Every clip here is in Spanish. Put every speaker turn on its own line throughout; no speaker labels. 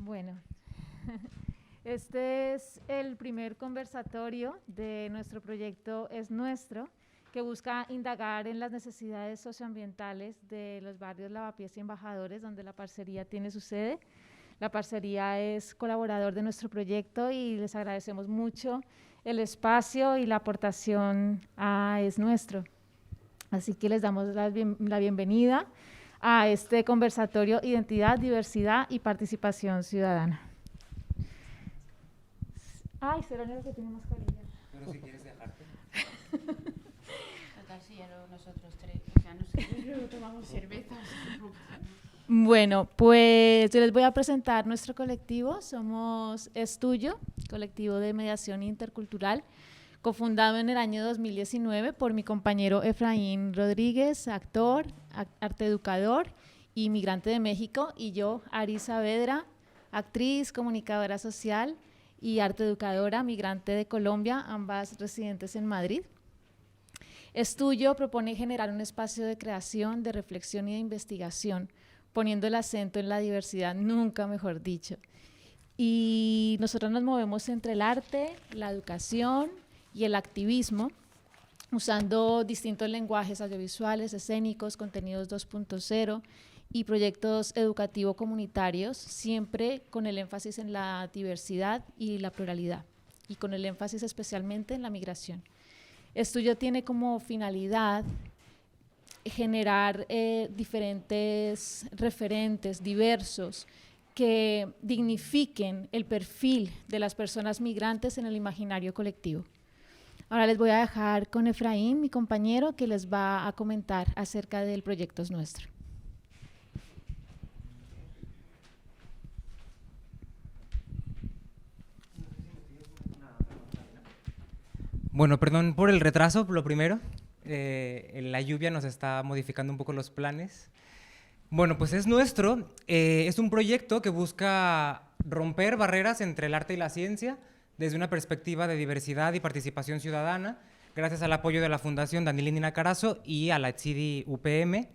Bueno, este es el primer conversatorio de nuestro proyecto Es Nuestro, que busca indagar en las necesidades socioambientales de los barrios Lavapiés y Embajadores, donde la parcería tiene su sede. La parcería es colaborador de nuestro proyecto y les agradecemos mucho el espacio y la aportación a Es Nuestro. Así que les damos la bienvenida a este conversatorio Identidad, Diversidad y Participación Ciudadana. Ay, será el que tiene mascarilla.
Pero si quieres dejarte.
Total, si ya no, nosotros tres, o sea, nosotros luego tomamos cerveza.
Bueno, pues yo les voy a presentar nuestro colectivo. Somos Es Tuyo, colectivo de mediación intercultural, cofundado en el año 2019 por mi compañero Efraín Rodríguez, actor, arteeducador y migrante de México, y yo, Ari Saavedra, actriz, comunicadora social y arteeducadora, migrante de Colombia, ambas residentes en Madrid. Es Tuyo propone generar un espacio de creación, de reflexión y de investigación, poniendo el acento en la diversidad, nunca mejor dicho. Y nosotros nos movemos entre el arte, la educación y el activismo, usando distintos lenguajes audiovisuales, escénicos, contenidos 2.0 y proyectos educativo-comunitarios, siempre con el énfasis en la diversidad y la pluralidad, y con el énfasis especialmente en la migración. Es Tuyo tiene como finalidad generar diferentes referentes diversos que dignifiquen el perfil de las personas migrantes en el imaginario colectivo. Ahora les voy a dejar con Efraín, mi compañero, que les va a comentar acerca del proyecto Es Nuestro.
Bueno, perdón por el retraso, lo primero. La lluvia nos está modificando un poco los planes. Bueno, pues Es Nuestro es un proyecto que busca romper barreras entre el arte y la ciencia desde una perspectiva de diversidad y participación ciudadana, gracias al apoyo de la Fundación Danilín Dina Carazo y a la ETSIDI UPM.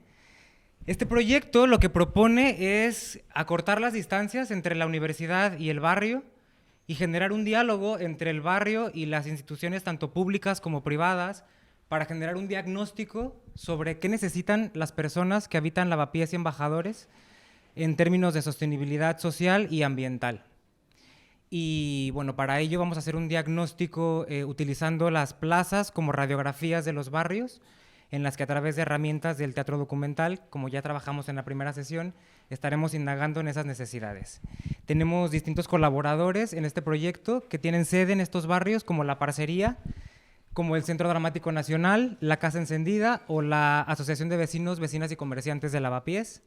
Este proyecto lo que propone es acortar las distancias entre la universidad y el barrio y generar un diálogo entre el barrio y las instituciones tanto públicas como privadas para generar un diagnóstico sobre qué necesitan las personas que habitan Lavapiés y Embajadores en términos de sostenibilidad social y ambiental. Y bueno, para ello vamos a hacer un diagnóstico utilizando las plazas como radiografías de los barrios, en las que a través de herramientas del teatro documental, como ya trabajamos en la primera sesión, estaremos indagando en esas necesidades. Tenemos distintos colaboradores en este proyecto que tienen sede en estos barrios, como la Parcería, como el Centro Dramático Nacional, la Casa Encendida o la Asociación de Vecinos, Vecinas y Comerciantes de Lavapiés.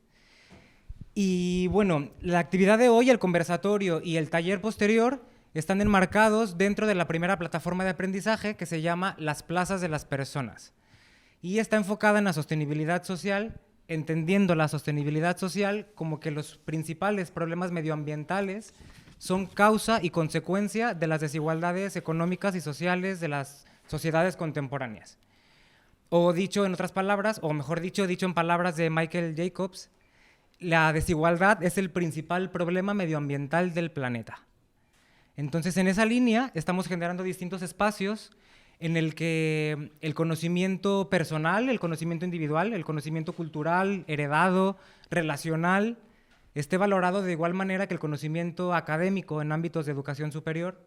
Y bueno, la actividad de hoy, el conversatorio y el taller posterior están enmarcados dentro de la primera plataforma de aprendizaje que se llama Las Plazas de las Personas. Y está enfocada en la sostenibilidad social, entendiendo la sostenibilidad social como que los principales problemas medioambientales son causa y consecuencia de las desigualdades económicas y sociales de las sociedades contemporáneas. O dicho en otras palabras, o mejor dicho en palabras de Michael Jacobs, la desigualdad es el principal problema medioambiental del planeta. Entonces, en esa línea estamos generando distintos espacios en el que el conocimiento personal, el conocimiento individual, el conocimiento cultural, heredado, relacional, esté valorado de igual manera que el conocimiento académico en ámbitos de educación superior.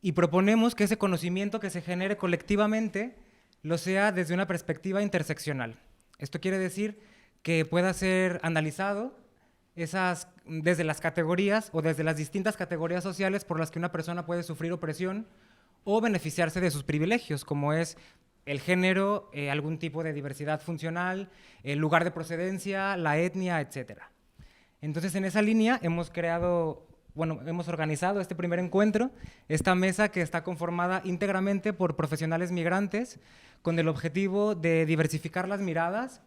Y proponemos que ese conocimiento que se genere colectivamente lo sea desde una perspectiva interseccional. Esto quiere decir que pueda ser analizado desde las categorías o desde las distintas categorías sociales por las que una persona puede sufrir opresión o beneficiarse de sus privilegios, como es el género, algún tipo de diversidad funcional, el lugar de procedencia, la etnia, etc. Entonces, en esa línea hemos organizado este primer encuentro, esta mesa que está conformada íntegramente por profesionales migrantes con el objetivo de diversificar las miradas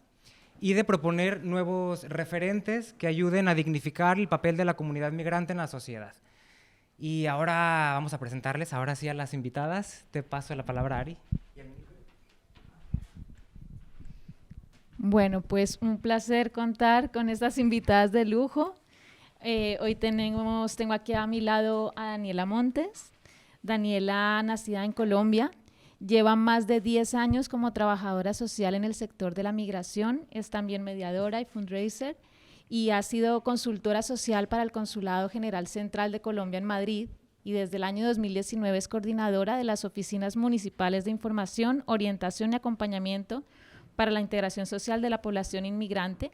y de proponer nuevos referentes que ayuden a dignificar el papel de la comunidad migrante en la sociedad. Y ahora vamos a presentarles, ahora sí, a las invitadas. Te paso la palabra, Ari.
Bueno, pues un placer contar con estas invitadas de lujo. Hoy tengo aquí a mi lado a Daniela Montes. Daniela, nacida en Colombia, lleva más de 10 años como trabajadora social en el sector de la migración, es también mediadora y fundraiser y ha sido consultora social para el Consulado General Central de Colombia en Madrid y desde el año 2019 es coordinadora de las oficinas municipales de información, orientación y acompañamiento para la integración social de la población inmigrante,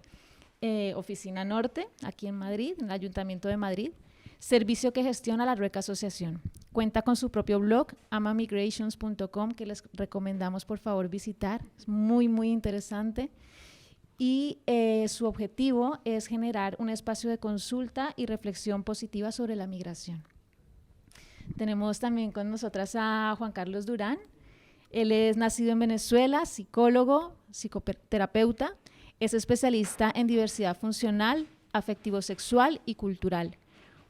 Oficina Norte, aquí en Madrid, en el Ayuntamiento de Madrid, servicio que gestiona la Rueca Asociación. Cuenta con su propio blog, amamigrations.com, que les recomendamos por favor visitar, es muy, muy interesante. Y su objetivo es generar un espacio de consulta y reflexión positiva sobre la migración. Tenemos también con nosotras a Juan Carlos Durán. Él es nacido en Venezuela, psicólogo, psicoterapeuta, es especialista en diversidad funcional, afectivo-sexual y cultural.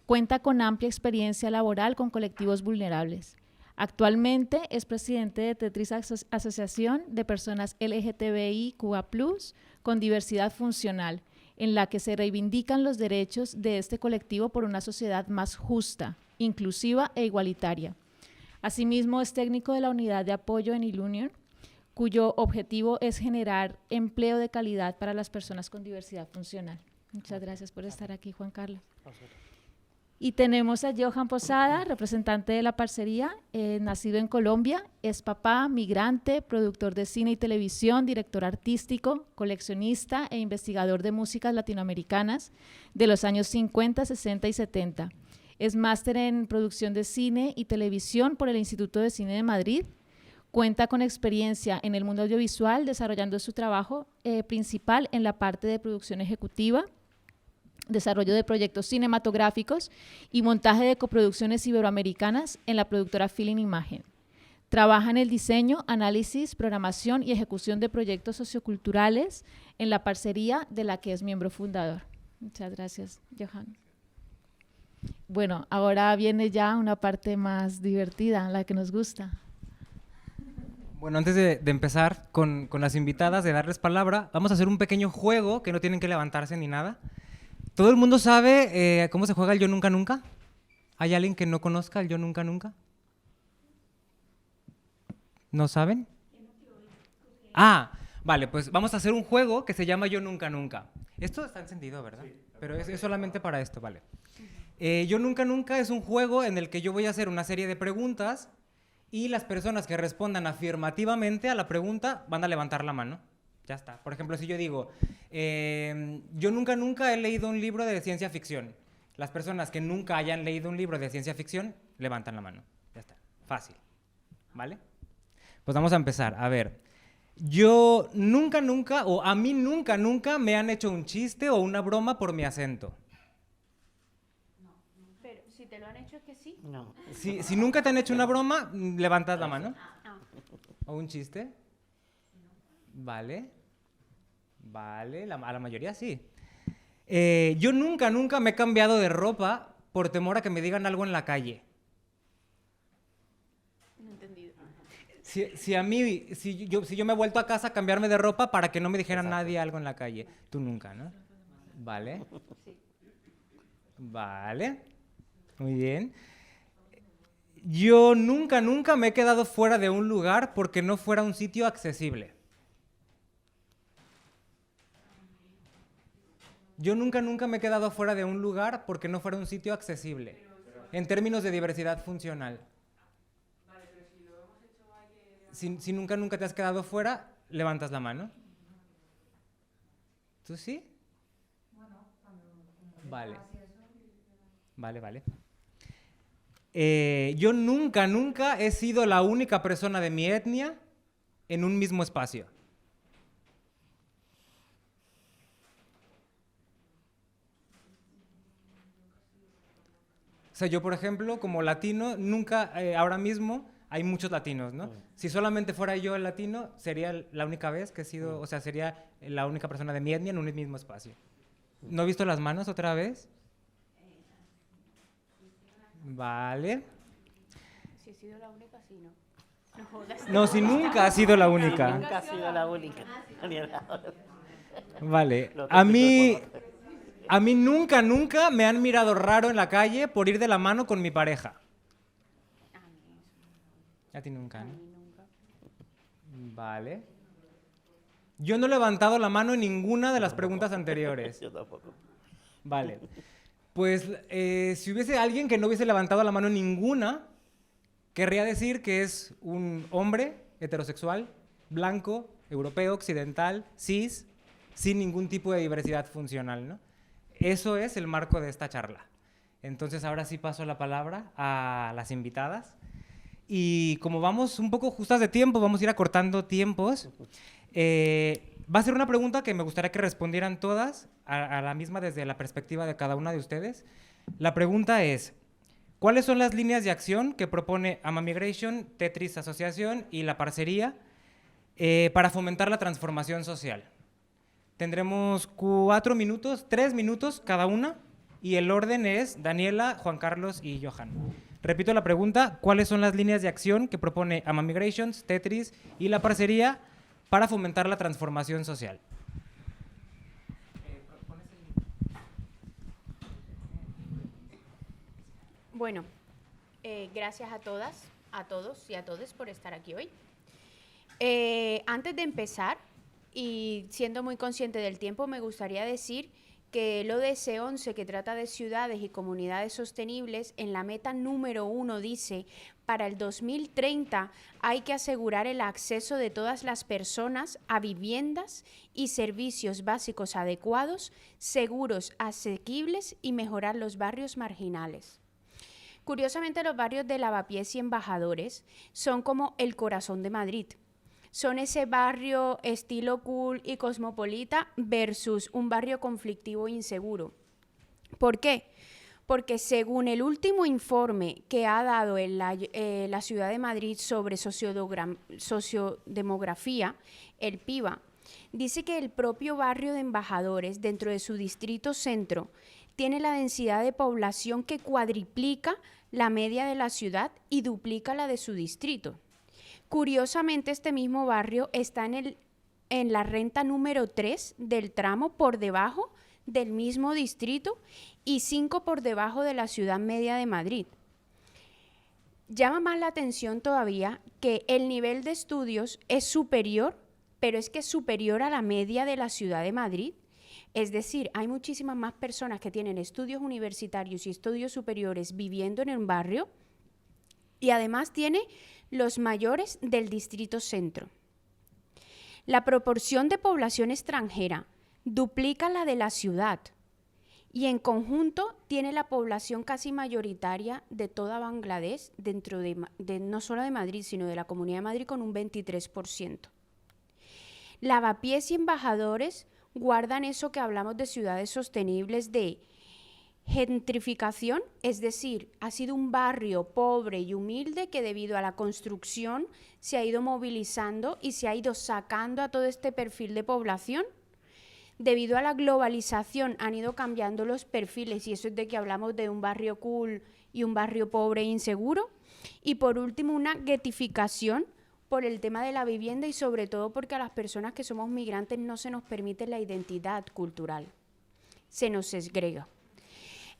Cuenta con amplia experiencia laboral con colectivos vulnerables. Actualmente es presidente de Tetris Asociación de Personas LGTBIQA+, con diversidad funcional, en la que se reivindican los derechos de este colectivo por una sociedad más justa, inclusiva e igualitaria. Asimismo, es técnico de la unidad de apoyo en Ilunion, cuyo objetivo es generar empleo de calidad para las personas con diversidad funcional. Muchas gracias por estar aquí, Juan Carlos. Y tenemos a Johan Posada, representante de la parcería, nacido en Colombia, es papá, migrante, productor de cine y televisión, director artístico, coleccionista e investigador de músicas latinoamericanas de los años 50, 60 y 70. Es máster en producción de cine y televisión por el Instituto de Cine de Madrid. Cuenta con experiencia en el mundo audiovisual, desarrollando su trabajo principal en la parte de producción ejecutiva, desarrollo de proyectos cinematográficos y montaje de coproducciones iberoamericanas en la productora Feeling Imagen. Trabaja en el diseño, análisis, programación y ejecución de proyectos socioculturales en la parcería de la que es miembro fundador. Muchas gracias, Johan. Bueno, ahora viene ya una parte más divertida, la que nos gusta.
Bueno, antes de empezar con las invitadas, de darles palabra, vamos a hacer un pequeño juego que no tienen que levantarse ni nada. ¿Todo el mundo sabe cómo se juega el Yo Nunca Nunca? ¿Hay alguien que no conozca el Yo Nunca Nunca? ¿No saben? Ah, vale, pues vamos a hacer un juego que se llama Yo Nunca Nunca. Esto está encendido, ¿verdad? Sí. Pero es solamente para esto, vale. Yo Nunca Nunca es un juego en el que yo voy a hacer una serie de preguntas y las personas que respondan afirmativamente a la pregunta van a levantar la mano. Ya está. Por ejemplo, si yo digo, yo nunca he leído un libro de ciencia ficción. Las personas que nunca hayan leído un libro de ciencia ficción levantan la mano. Ya está. Fácil. ¿Vale? Pues vamos a empezar. A ver. Yo nunca, o a mí nunca me han hecho un chiste o una broma por mi acento.
Pero si te lo han hecho es que sí.
No.
Si nunca te han hecho una broma, levantas la mano. ¿O un chiste? Vale. Vale, a la mayoría sí. Yo nunca me he cambiado de ropa por temor a que me digan algo en la calle.
No he entendido.
Si yo me he vuelto a casa a cambiarme de ropa para que no me dijera nadie algo en la calle. Tú nunca, ¿no? Vale.
Sí.
Vale. Muy bien. Yo nunca me he quedado fuera de un lugar porque no fuera un sitio accesible. Yo nunca me he quedado fuera de un lugar porque no fuera un sitio accesible. En términos de diversidad funcional. Vale, pero si lo hemos hecho ayer... Si nunca te has quedado fuera, levantas la mano. ¿Tú sí? Vale. Vale. Yo nunca he sido la única persona de mi etnia en un mismo espacio. O sea, yo, por ejemplo, como latino, nunca, ahora mismo, hay muchos latinos, ¿no? Si solamente fuera yo el latino, sería la única vez que he sido, o sea, sería la única persona de mi etnia en un mismo espacio. ¿No he visto las manos otra vez? Vale.
Si he sido la única, sí, no. No jodas.
No, si nunca has sido la única.
Nunca ha sido la única.
Vale. A mí, A mí nunca me han mirado raro en la calle por ir de la mano con mi pareja. A ti nunca, ¿no? Vale. Yo no he levantado la mano en ninguna de las preguntas anteriores.
Yo tampoco.
Vale. Pues si hubiese alguien que no hubiese levantado la mano en ninguna, querría decir que es un hombre heterosexual, blanco, europeo, occidental, cis, sin ningún tipo de diversidad funcional, ¿no? Eso es el marco de esta charla. Entonces ahora sí paso la palabra a las invitadas. Y como vamos un poco justas de tiempo, vamos a ir acortando tiempos. Va a ser una pregunta que me gustaría que respondieran todas a la misma desde la perspectiva de cada una de ustedes. La pregunta es, ¿cuáles son las líneas de acción que propone AmaMigration, Tetris Asociación y La Parcería para fomentar la transformación social? Tendremos 4 minutos, 3 minutos cada una, y el orden es Daniela, Juan Carlos y Johan. Repito la pregunta, ¿cuáles son las líneas de acción que propone AmaMigration, Tetris y La Parcería para fomentar la transformación social?
Bueno, gracias a todas, a todos y a todes por estar aquí hoy. Antes de empezar, y siendo muy consciente del tiempo, me gustaría decir que el ODS 11, que trata de ciudades y comunidades sostenibles, en la meta número 1 dice, para el 2030 hay que asegurar el acceso de todas las personas a viviendas y servicios básicos adecuados, seguros, asequibles y mejorar los barrios marginales. Curiosamente, los barrios de Lavapiés y Embajadores son como el corazón de Madrid. Son ese barrio estilo cool y cosmopolita versus un barrio conflictivo e inseguro. ¿Por qué? Porque según el último informe que ha dado la Ciudad de Madrid sobre sociodemografía, el PIBA, dice que el propio barrio de Embajadores, dentro de su distrito centro, tiene la densidad de población que cuadriplica la media de la ciudad y duplica la de su distrito. Curiosamente, este mismo barrio está en la renta número 3 del tramo, por debajo del mismo distrito y 5 por debajo de la ciudad media de Madrid. Llama más la atención todavía que el nivel de estudios es superior, pero es que es superior a la media de la ciudad de Madrid. Es decir, hay muchísimas más personas que tienen estudios universitarios y estudios superiores viviendo en el barrio, y además tiene los mayores del distrito centro. La proporción de población extranjera duplica la de la ciudad y en conjunto tiene la población casi mayoritaria de toda Bangladesh, dentro de no solo de Madrid, sino de la Comunidad de Madrid, con un 23%. Lavapiés y Embajadores guardan eso que hablamos de ciudades sostenibles, de gentrificación, es decir, ha sido un barrio pobre y humilde que debido a la construcción se ha ido movilizando y se ha ido sacando a todo este perfil de población. Debido a la globalización han ido cambiando los perfiles, y eso es de que hablamos de un barrio cool y un barrio pobre e inseguro. Y por último, una guetificación por el tema de la vivienda, y sobre todo porque a las personas que somos migrantes no se nos permite la identidad cultural, se nos segrega.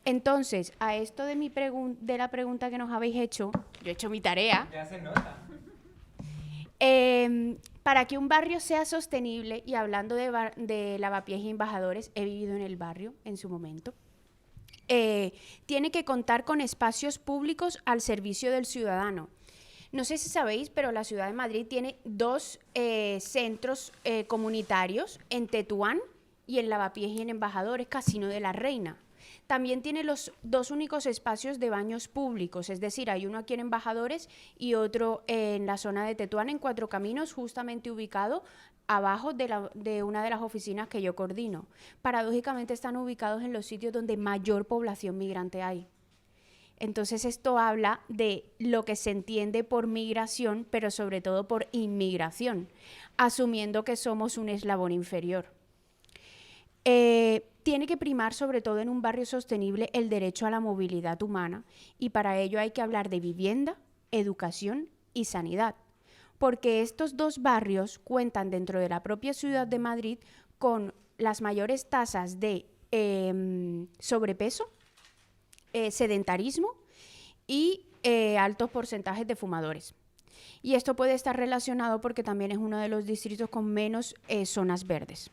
Entonces, a esto de la pregunta que nos habéis hecho, yo he hecho mi tarea.
Ya se nota.
Para que un barrio sea sostenible, y hablando de Lavapiés y Embajadores, he vivido en el barrio en su momento, tiene que contar con espacios públicos al servicio del ciudadano. No sé si sabéis, pero la Ciudad de Madrid tiene 2 centros comunitarios, en Tetuán y en Lavapiés y en Embajadores, Casino de la Reina. También tiene los 2 únicos espacios de baños públicos, es decir, hay uno aquí en Embajadores y otro en la zona de Tetuán, en Cuatro Caminos, justamente ubicado abajo de una de las oficinas que yo coordino. Paradójicamente están ubicados en los sitios donde mayor población migrante hay. Entonces esto habla de lo que se entiende por migración, pero sobre todo por inmigración, asumiendo que somos un eslabón inferior. Tiene que primar, sobre todo en un barrio sostenible, el derecho a la movilidad humana, y para ello hay que hablar de vivienda, educación y sanidad, porque estos 2 barrios cuentan dentro de la propia ciudad de Madrid con las mayores tasas de sobrepeso, sedentarismo y altos porcentajes de fumadores. Y esto puede estar relacionado porque también es uno de los distritos con menos zonas verdes.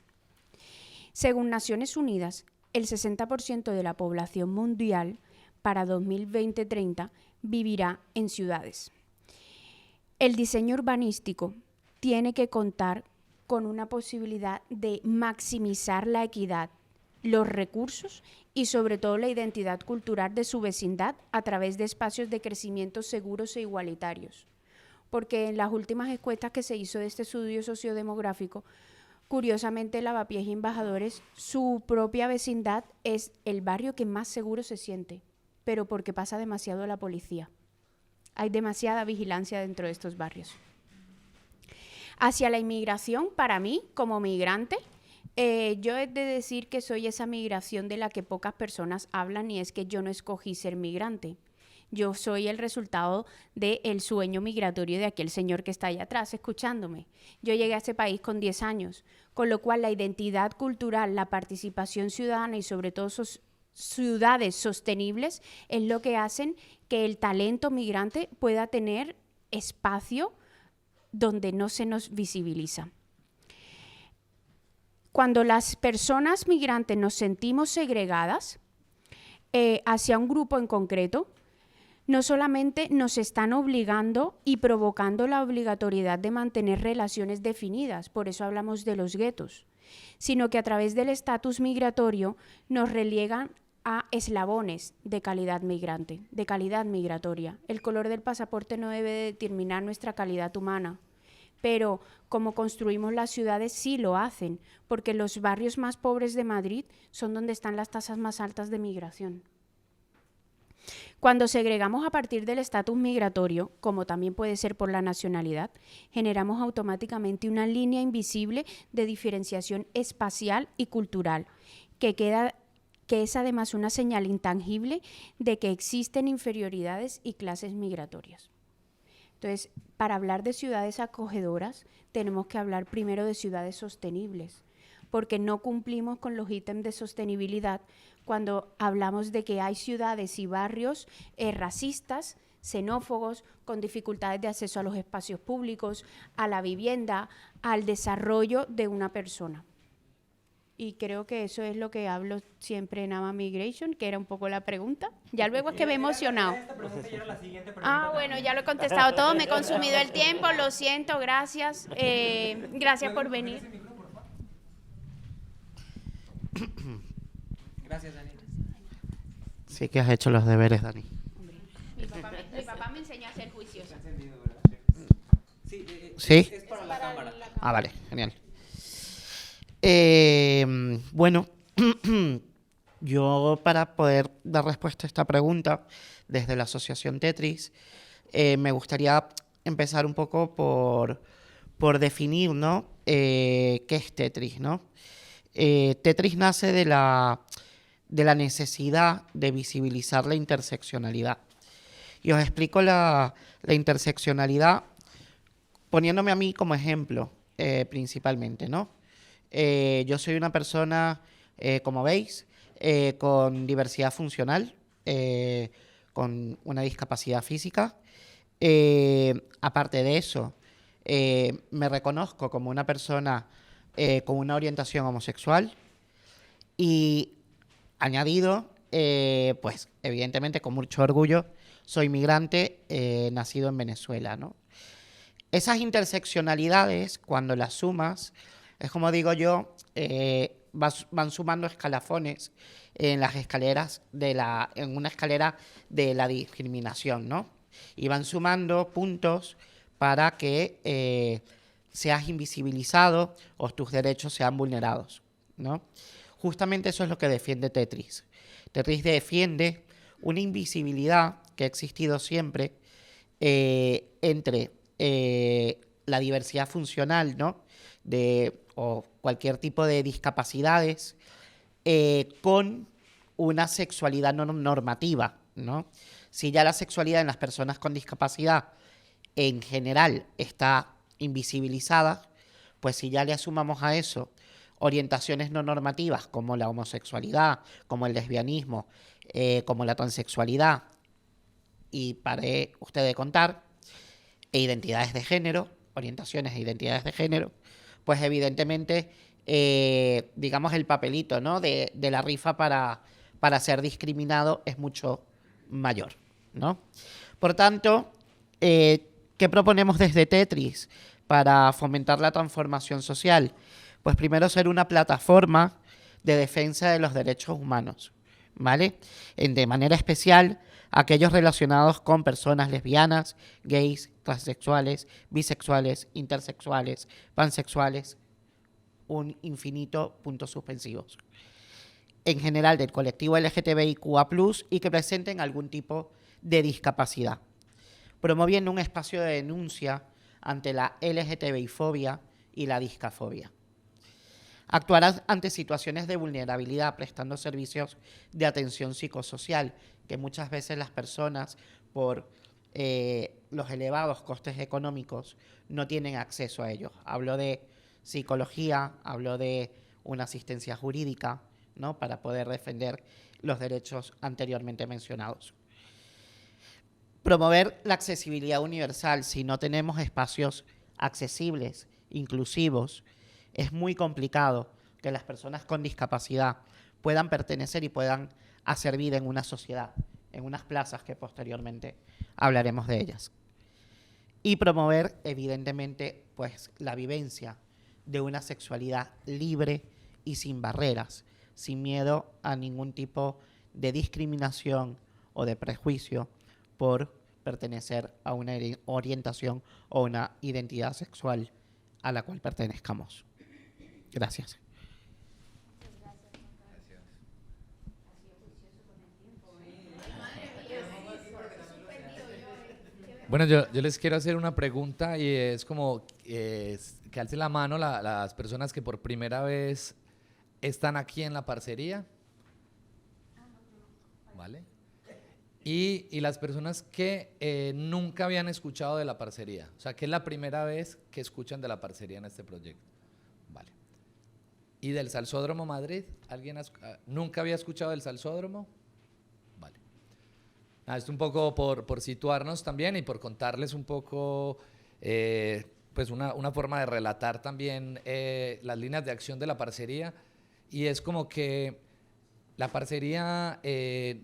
Según Naciones Unidas, el 60% de la población mundial para 2020-30 vivirá en ciudades. El diseño urbanístico tiene que contar con una posibilidad de maximizar la equidad, los recursos y sobre todo la identidad cultural de su vecindad a través de espacios de crecimiento seguros e igualitarios. Porque en las últimas encuestas que se hizo de este estudio sociodemográfico, curiosamente Lavapiés y Embajadores, su propia vecindad es el barrio que más seguro se siente, pero porque pasa demasiado la policía. Hay demasiada vigilancia dentro de estos barrios. Hacia la inmigración, para mí, como migrante, yo he de decir que soy esa migración de la que pocas personas hablan, y es que yo no escogí ser migrante. Yo soy el resultado del sueño migratorio de aquel señor que está allá atrás escuchándome. Yo llegué a ese país con 10 años, con lo cual la identidad cultural, la participación ciudadana y sobre todo ciudades sostenibles es lo que hacen que el talento migrante pueda tener espacio donde no se nos visibiliza. Cuando las personas migrantes nos sentimos segregadas hacia un grupo en concreto, no solamente nos están obligando y provocando la obligatoriedad de mantener relaciones definidas, por eso hablamos de los guetos, sino que a través del estatus migratorio nos relegan a eslabones de calidad migrante, de calidad migratoria. El color del pasaporte no debe determinar nuestra calidad humana, pero como construimos las ciudades sí lo hacen, porque los barrios más pobres de Madrid son donde están las tasas más altas de migración. Cuando segregamos a partir del estatus migratorio, como también puede ser por la nacionalidad, generamos automáticamente una línea invisible de diferenciación espacial y cultural, que es además una señal intangible de que existen inferioridades y clases migratorias. Entonces, para hablar de ciudades acogedoras, tenemos que hablar primero de ciudades sostenibles, porque no cumplimos con los ítems de sostenibilidad cuando hablamos de que hay ciudades y barrios racistas, xenófobos, con dificultades de acceso a los espacios públicos, a la vivienda, al desarrollo de una persona. Y creo que eso es lo que hablo siempre en AMA Migration, que era un poco la pregunta. Ya luego es que me he emocionado. Bueno, ya lo he contestado todo, me he consumido el tiempo, lo siento, gracias. Gracias por venir.
Gracias, Dani.
Sí que has hecho los deberes, Dani.
Mi papá me enseñó a ser juiciosa.
¿Sí?
Es para la cámara.
Ah, vale, genial. Bueno, yo para poder dar respuesta a esta pregunta desde la Asociación Tetris, me gustaría empezar un poco por definir, ¿no? ¿Qué es Tetris, no? Tetris nace de la necesidad de visibilizar la interseccionalidad. Y os explico la interseccionalidad poniéndome a mí como ejemplo, principalmente, ¿no? Yo soy una persona, como veis, con diversidad funcional, con una discapacidad física. Aparte de eso, me reconozco como una persona con una orientación homosexual y añadido, pues evidentemente con mucho orgullo, soy migrante nacido en Venezuela, ¿no? Esas interseccionalidades, cuando las sumas, es como digo yo, van sumando escalafones en las escaleras en una escalera de la discriminación, ¿no? Y van sumando puntos para que seas invisibilizado o tus derechos sean vulnerados, ¿no? Justamente eso es lo que defiende Tetris. Tetris defiende una invisibilidad que ha existido siempre entre la diversidad funcional, ¿no? O cualquier tipo de discapacidades con una sexualidad no normativa, ¿no? Si ya la sexualidad en las personas con discapacidad en general está invisibilizada, pues si ya le asumamos a eso orientaciones no normativas como la homosexualidad, como el lesbianismo, como la transexualidad, y paré usted de contar, e identidades de género, orientaciones e identidades de género, pues evidentemente, digamos, el papelito, ¿no?, de la rifa para ser discriminado es mucho mayor, ¿no? Por tanto, ¿qué proponemos desde Tetris para fomentar la transformación social? Pues primero ser una plataforma de defensa de los derechos humanos, ¿vale? De manera especial aquellos relacionados con personas lesbianas, gays, transexuales, bisexuales, intersexuales, pansexuales, un infinito puntos suspensivos. En general del colectivo LGTBIQA+, y que presenten algún tipo de discapacidad, promoviendo un espacio de denuncia ante la LGTBI-fobia y la discafobia. Actuará ante situaciones de vulnerabilidad prestando servicios de atención psicosocial, que muchas veces las personas, por los elevados costes económicos, no tienen acceso a ellos. Hablo de psicología, hablo de una asistencia jurídica, ¿no?, para poder defender los derechos anteriormente mencionados. Promover la accesibilidad universal. Si no tenemos espacios accesibles, inclusivos, es muy complicado que las personas con discapacidad puedan pertenecer y puedan servir en una sociedad, en unas plazas que posteriormente hablaremos de ellas. Y promover, evidentemente, pues, la vivencia de una sexualidad libre y sin barreras, sin miedo a ningún tipo de discriminación o de prejuicio por pertenecer a una orientación o una identidad sexual a la cual pertenezcamos. Gracias.
Bueno, yo les quiero hacer una pregunta y es como que alce la mano las personas que por primera vez están aquí en la parcería, ¿vale? Y las personas que nunca habían escuchado de la parcería, o sea, que es la primera vez que escuchan de la parcería en este proyecto, ¿vale? ¿Y del Salsódromo Madrid? ¿Alguien nunca había escuchado del Salsódromo? Vale. Esto un poco por situarnos también y por contarles un poco, pues una forma de relatar también las líneas de acción de la parcería, y es como que la parcería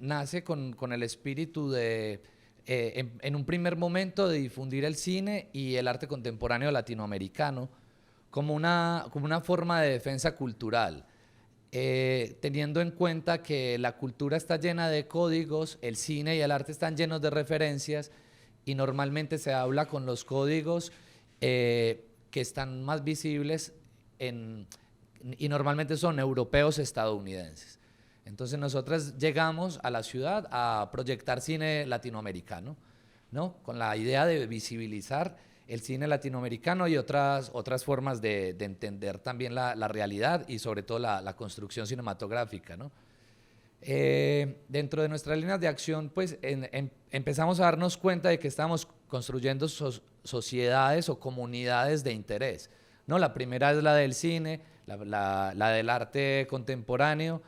nace con el espíritu de, en un primer momento, de difundir el cine y el arte contemporáneo latinoamericano como una forma de defensa cultural, teniendo en cuenta que la cultura está llena de códigos, el cine y el arte están llenos de referencias, y normalmente se habla con los códigos que están más visibles y normalmente son europeos estadounidenses. Entonces nosotros llegamos a la ciudad a proyectar cine latinoamericano, ¿no?, con la idea de visibilizar el cine latinoamericano y otras formas de entender también la realidad y sobre todo la construcción cinematográfica, ¿no? Dentro de nuestras líneas de acción, pues empezamos a darnos cuenta de que estamos construyendo sociedades o comunidades de interés, ¿no? La primera es la del cine, la del arte contemporáneo,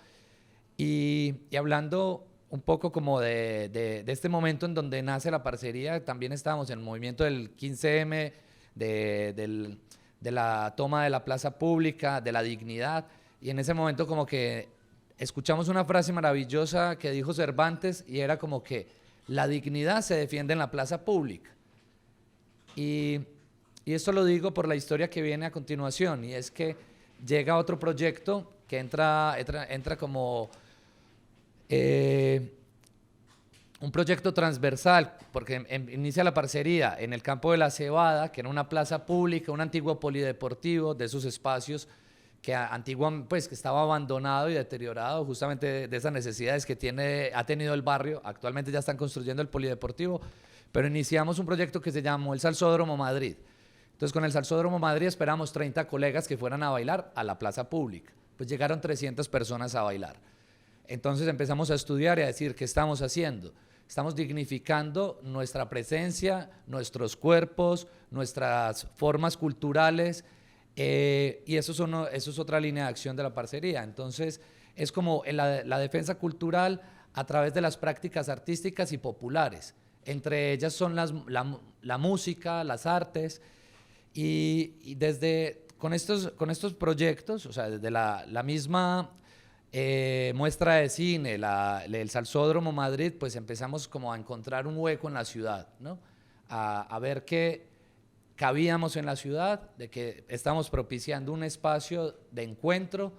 y hablando un poco como de este momento en donde nace la parcería, también estábamos en el movimiento del 15M, de la toma de la plaza pública, de la dignidad, y en ese momento como que escuchamos una frase maravillosa que dijo Cervantes, y era como que la dignidad se defiende en la plaza pública. Y esto lo digo por la historia que viene a continuación, y es que llega otro proyecto que entra como un proyecto transversal, porque inicia la parcería en el campo de la Cebada, que era una plaza pública, un antiguo polideportivo, de esos espacios que pues, que estaba abandonado y deteriorado, justamente de esas necesidades que ha tenido el barrio. Actualmente ya están construyendo el polideportivo, pero iniciamos un proyecto que se llamó el Salsódromo Madrid. Entonces, con el Salsódromo Madrid esperamos 30 colegas que fueran a bailar a la plaza pública. Pues llegaron 300 personas a bailar. Entonces empezamos a estudiar y a decir, ¿qué estamos haciendo? Estamos dignificando nuestra presencia, nuestros cuerpos, nuestras formas culturales, Y eso es otra línea de acción de la parcería. Entonces, es como la defensa cultural a través de las prácticas artísticas y populares. Entre ellas son la música, las artes, y con estos proyectos, o sea, desde la misma muestra de cine, el Salsódromo Madrid, pues empezamos como a encontrar un hueco en la ciudad, ¿no? A ver que cabíamos en la ciudad, de que estamos propiciando un espacio de encuentro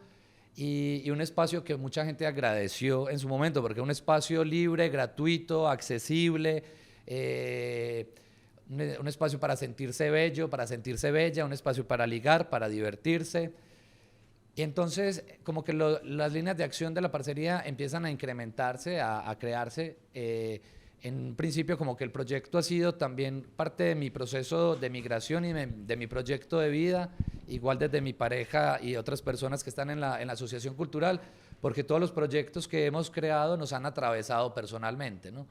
y un espacio que mucha gente agradeció en su momento, porque un espacio libre, gratuito, accesible, un espacio para sentirse bello, para sentirse bella, un espacio para ligar, para divertirse. Y entonces, como que las líneas de acción de la parcería empiezan a incrementarse, a crearse. En un principio, como que el proyecto ha sido también parte de mi proceso de migración y de mi proyecto de vida, igual desde mi pareja y otras personas que están en la asociación cultural, porque todos los proyectos que hemos creado nos han atravesado personalmente, ¿no?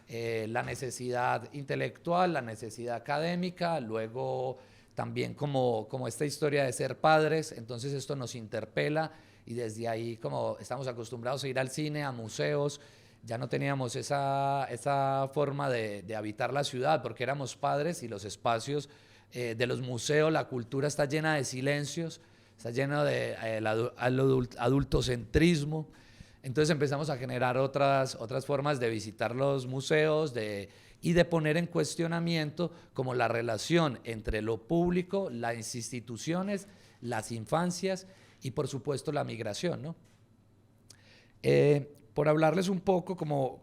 La necesidad intelectual, la necesidad académica, luego también como esta historia de ser padres, entonces esto nos interpela y desde ahí como estamos acostumbrados a ir al cine, a museos, ya no teníamos esa forma de habitar la ciudad porque éramos padres y los espacios de los museos, la cultura está llena de silencios, está llena de adultocentrismo. Entonces empezamos a generar otras formas de visitar los museos y de poner en cuestionamiento como la relación entre lo público, las instituciones, las infancias y por supuesto la migración, ¿no? Por hablarles un poco como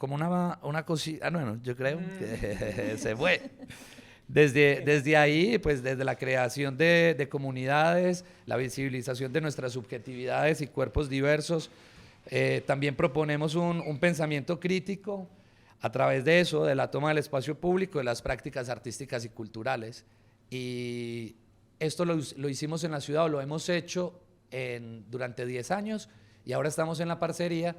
una cosita, bueno, yo creo que se fue. Desde ahí, pues desde la creación de comunidades, la visibilización de nuestras subjetividades y cuerpos diversos, también proponemos un pensamiento crítico a través de eso, de la toma del espacio público, de las prácticas artísticas y culturales. Y esto lo hicimos en la ciudad, o lo hemos hecho durante 10 años, y ahora estamos en la parcería,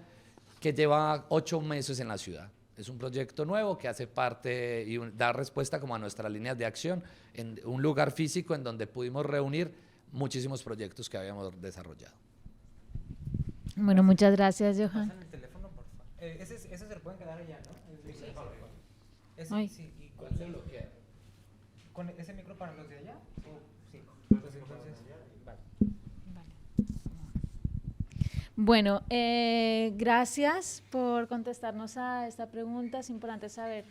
que lleva 8 meses en la ciudad. Es un proyecto nuevo que hace parte y da respuesta como a nuestras líneas de acción en un lugar físico en donde pudimos reunir muchísimos proyectos que habíamos desarrollado.
Bueno, muchas gracias, Johan.
Pasan el teléfono, por favor. Ese se lo pueden quedar allá, ¿no?
Ay.
Sí, ¿y
¿Cuál se bloquea?
¿Con ese micro para los de allá? Sí. Pues entonces, vale.
Bueno, gracias por contestarnos a esta pregunta. Es importante saber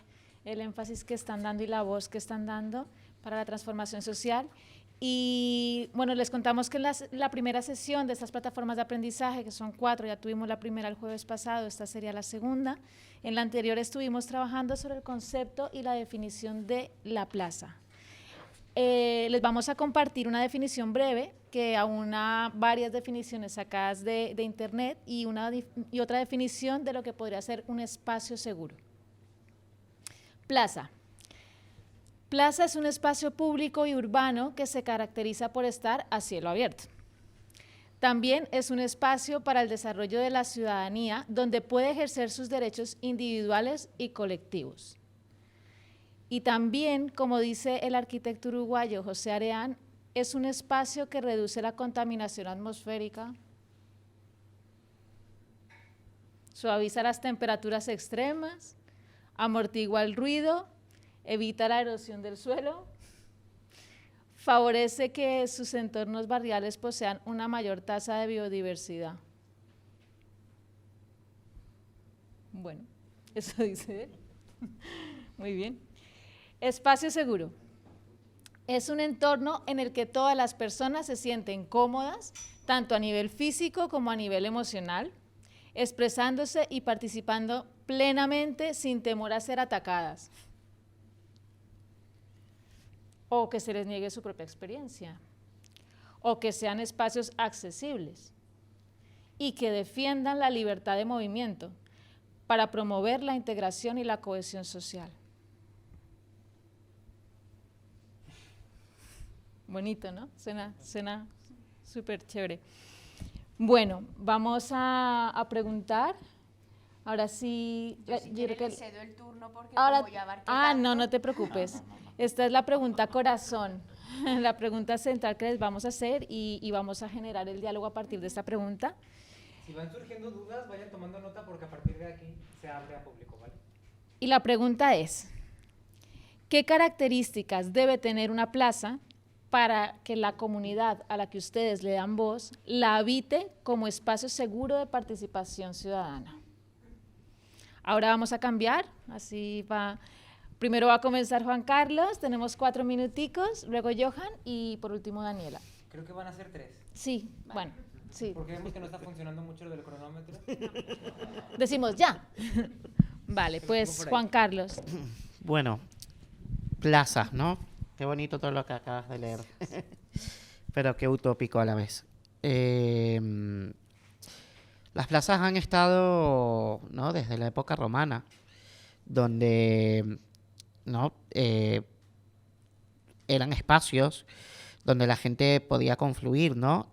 el énfasis que están dando y la voz que están dando para la transformación social. Y bueno, les contamos que en la primera sesión de estas plataformas de aprendizaje, que son 4, ya tuvimos la primera el jueves pasado, esta sería la segunda. En la anterior estuvimos trabajando sobre el concepto y la definición de la plaza. Les vamos a compartir una definición breve que aúna varias definiciones sacadas de internet y otra definición de lo que podría ser un espacio seguro. Plaza. Plaza es un espacio público y urbano que se caracteriza por estar a cielo abierto. También es un espacio para el desarrollo de la ciudadanía donde puede ejercer sus derechos individuales y colectivos. Y también, como dice el arquitecto uruguayo José Areán, es un espacio que reduce la contaminación atmosférica, suaviza las temperaturas extremas, amortigua el ruido, evita la erosión del suelo, favorece que sus entornos barriales posean una mayor tasa de biodiversidad. Bueno, eso dice él. Muy bien. Espacio seguro. Es un entorno en el que todas las personas se sienten cómodas, tanto a nivel físico como a nivel emocional, expresándose y participando plenamente sin temor a ser atacadas o que se les niegue su propia experiencia, o que sean espacios accesibles y que defiendan la libertad de movimiento para promover la integración y la cohesión social. Bonito, ¿no? Suena súper chévere. Bueno, vamos a preguntar. Ahora sí.
Yo si quiere le cedo el turno porque
ahora,
como ya abarqué tanto.
no te preocupes. Esta es la pregunta corazón. la pregunta central que les vamos a hacer y vamos a generar el diálogo a partir de esta pregunta.
Si van surgiendo dudas, vayan tomando nota porque a partir de aquí se abre a público, ¿vale?
Y la pregunta es, ¿qué características debe tener una plaza para que la comunidad a la que ustedes le dan voz la habite como espacio seguro de participación ciudadana? Ahora vamos a cambiar, así va. Primero va a comenzar Juan Carlos, tenemos 4 minuticos, luego Johan y por último Daniela.
Creo que van a ser 3.
Sí, bueno, sí.
Porque vemos que no está funcionando mucho lo del cronómetro.
Decimos ya. Vale, pues Juan Carlos.
Bueno, plazas, ¿no? Qué bonito todo lo que acabas de leer. Pero qué utópico a la vez. Las plazas han estado, ¿no?, desde la época romana, donde, ¿no?, eran espacios donde la gente podía confluir, ¿no?,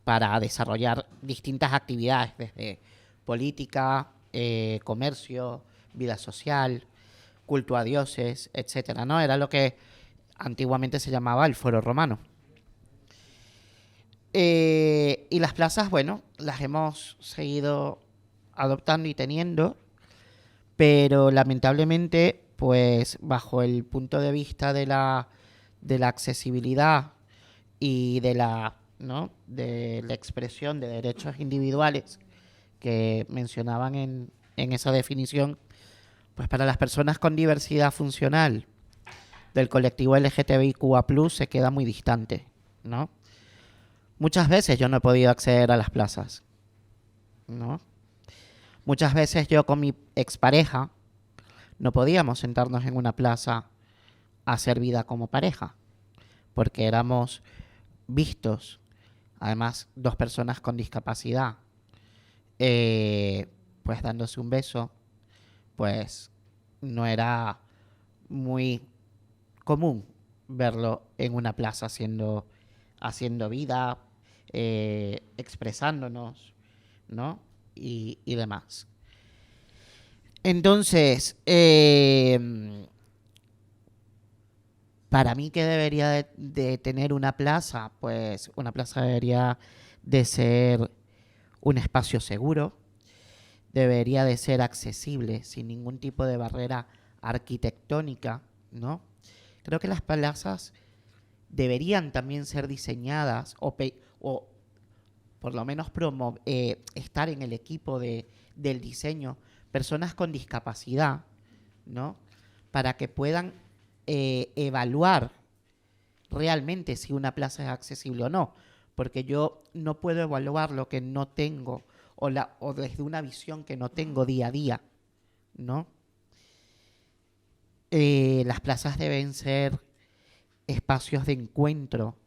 para desarrollar distintas actividades, desde política, comercio, vida social, culto a dioses, etcétera, ¿no? Era lo que antiguamente se llamaba el Foro Romano. Y las plazas, bueno, las hemos seguido adoptando y teniendo, pero lamentablemente, pues bajo el punto de vista de la accesibilidad y de la expresión de derechos individuales que mencionaban en esa definición, pues para las personas con diversidad funcional del colectivo LGTBIQA+, se queda muy distante, ¿no? Muchas veces yo no he podido acceder a las plazas, ¿no? Muchas veces yo con mi expareja no podíamos sentarnos en una plaza a hacer vida como pareja, porque éramos vistos, además 2 personas con discapacidad, pues dándose un beso, pues no era muy común verlo en una plaza haciendo vida, expresándonos, ¿no? Y demás. Entonces, para mí, ¿qué debería de tener una plaza? Pues una plaza debería de ser un espacio seguro, debería de ser accesible, sin ningún tipo de barrera arquitectónica, ¿no? Creo que las plazas deberían también ser diseñadas o por lo menos estar en el equipo del diseño personas con discapacidad, ¿no? Para que puedan evaluar realmente si una plaza es accesible o no, porque yo no puedo evaluar lo que no tengo o desde una visión que no tengo día a día, ¿no? Las plazas deben ser espacios de encuentro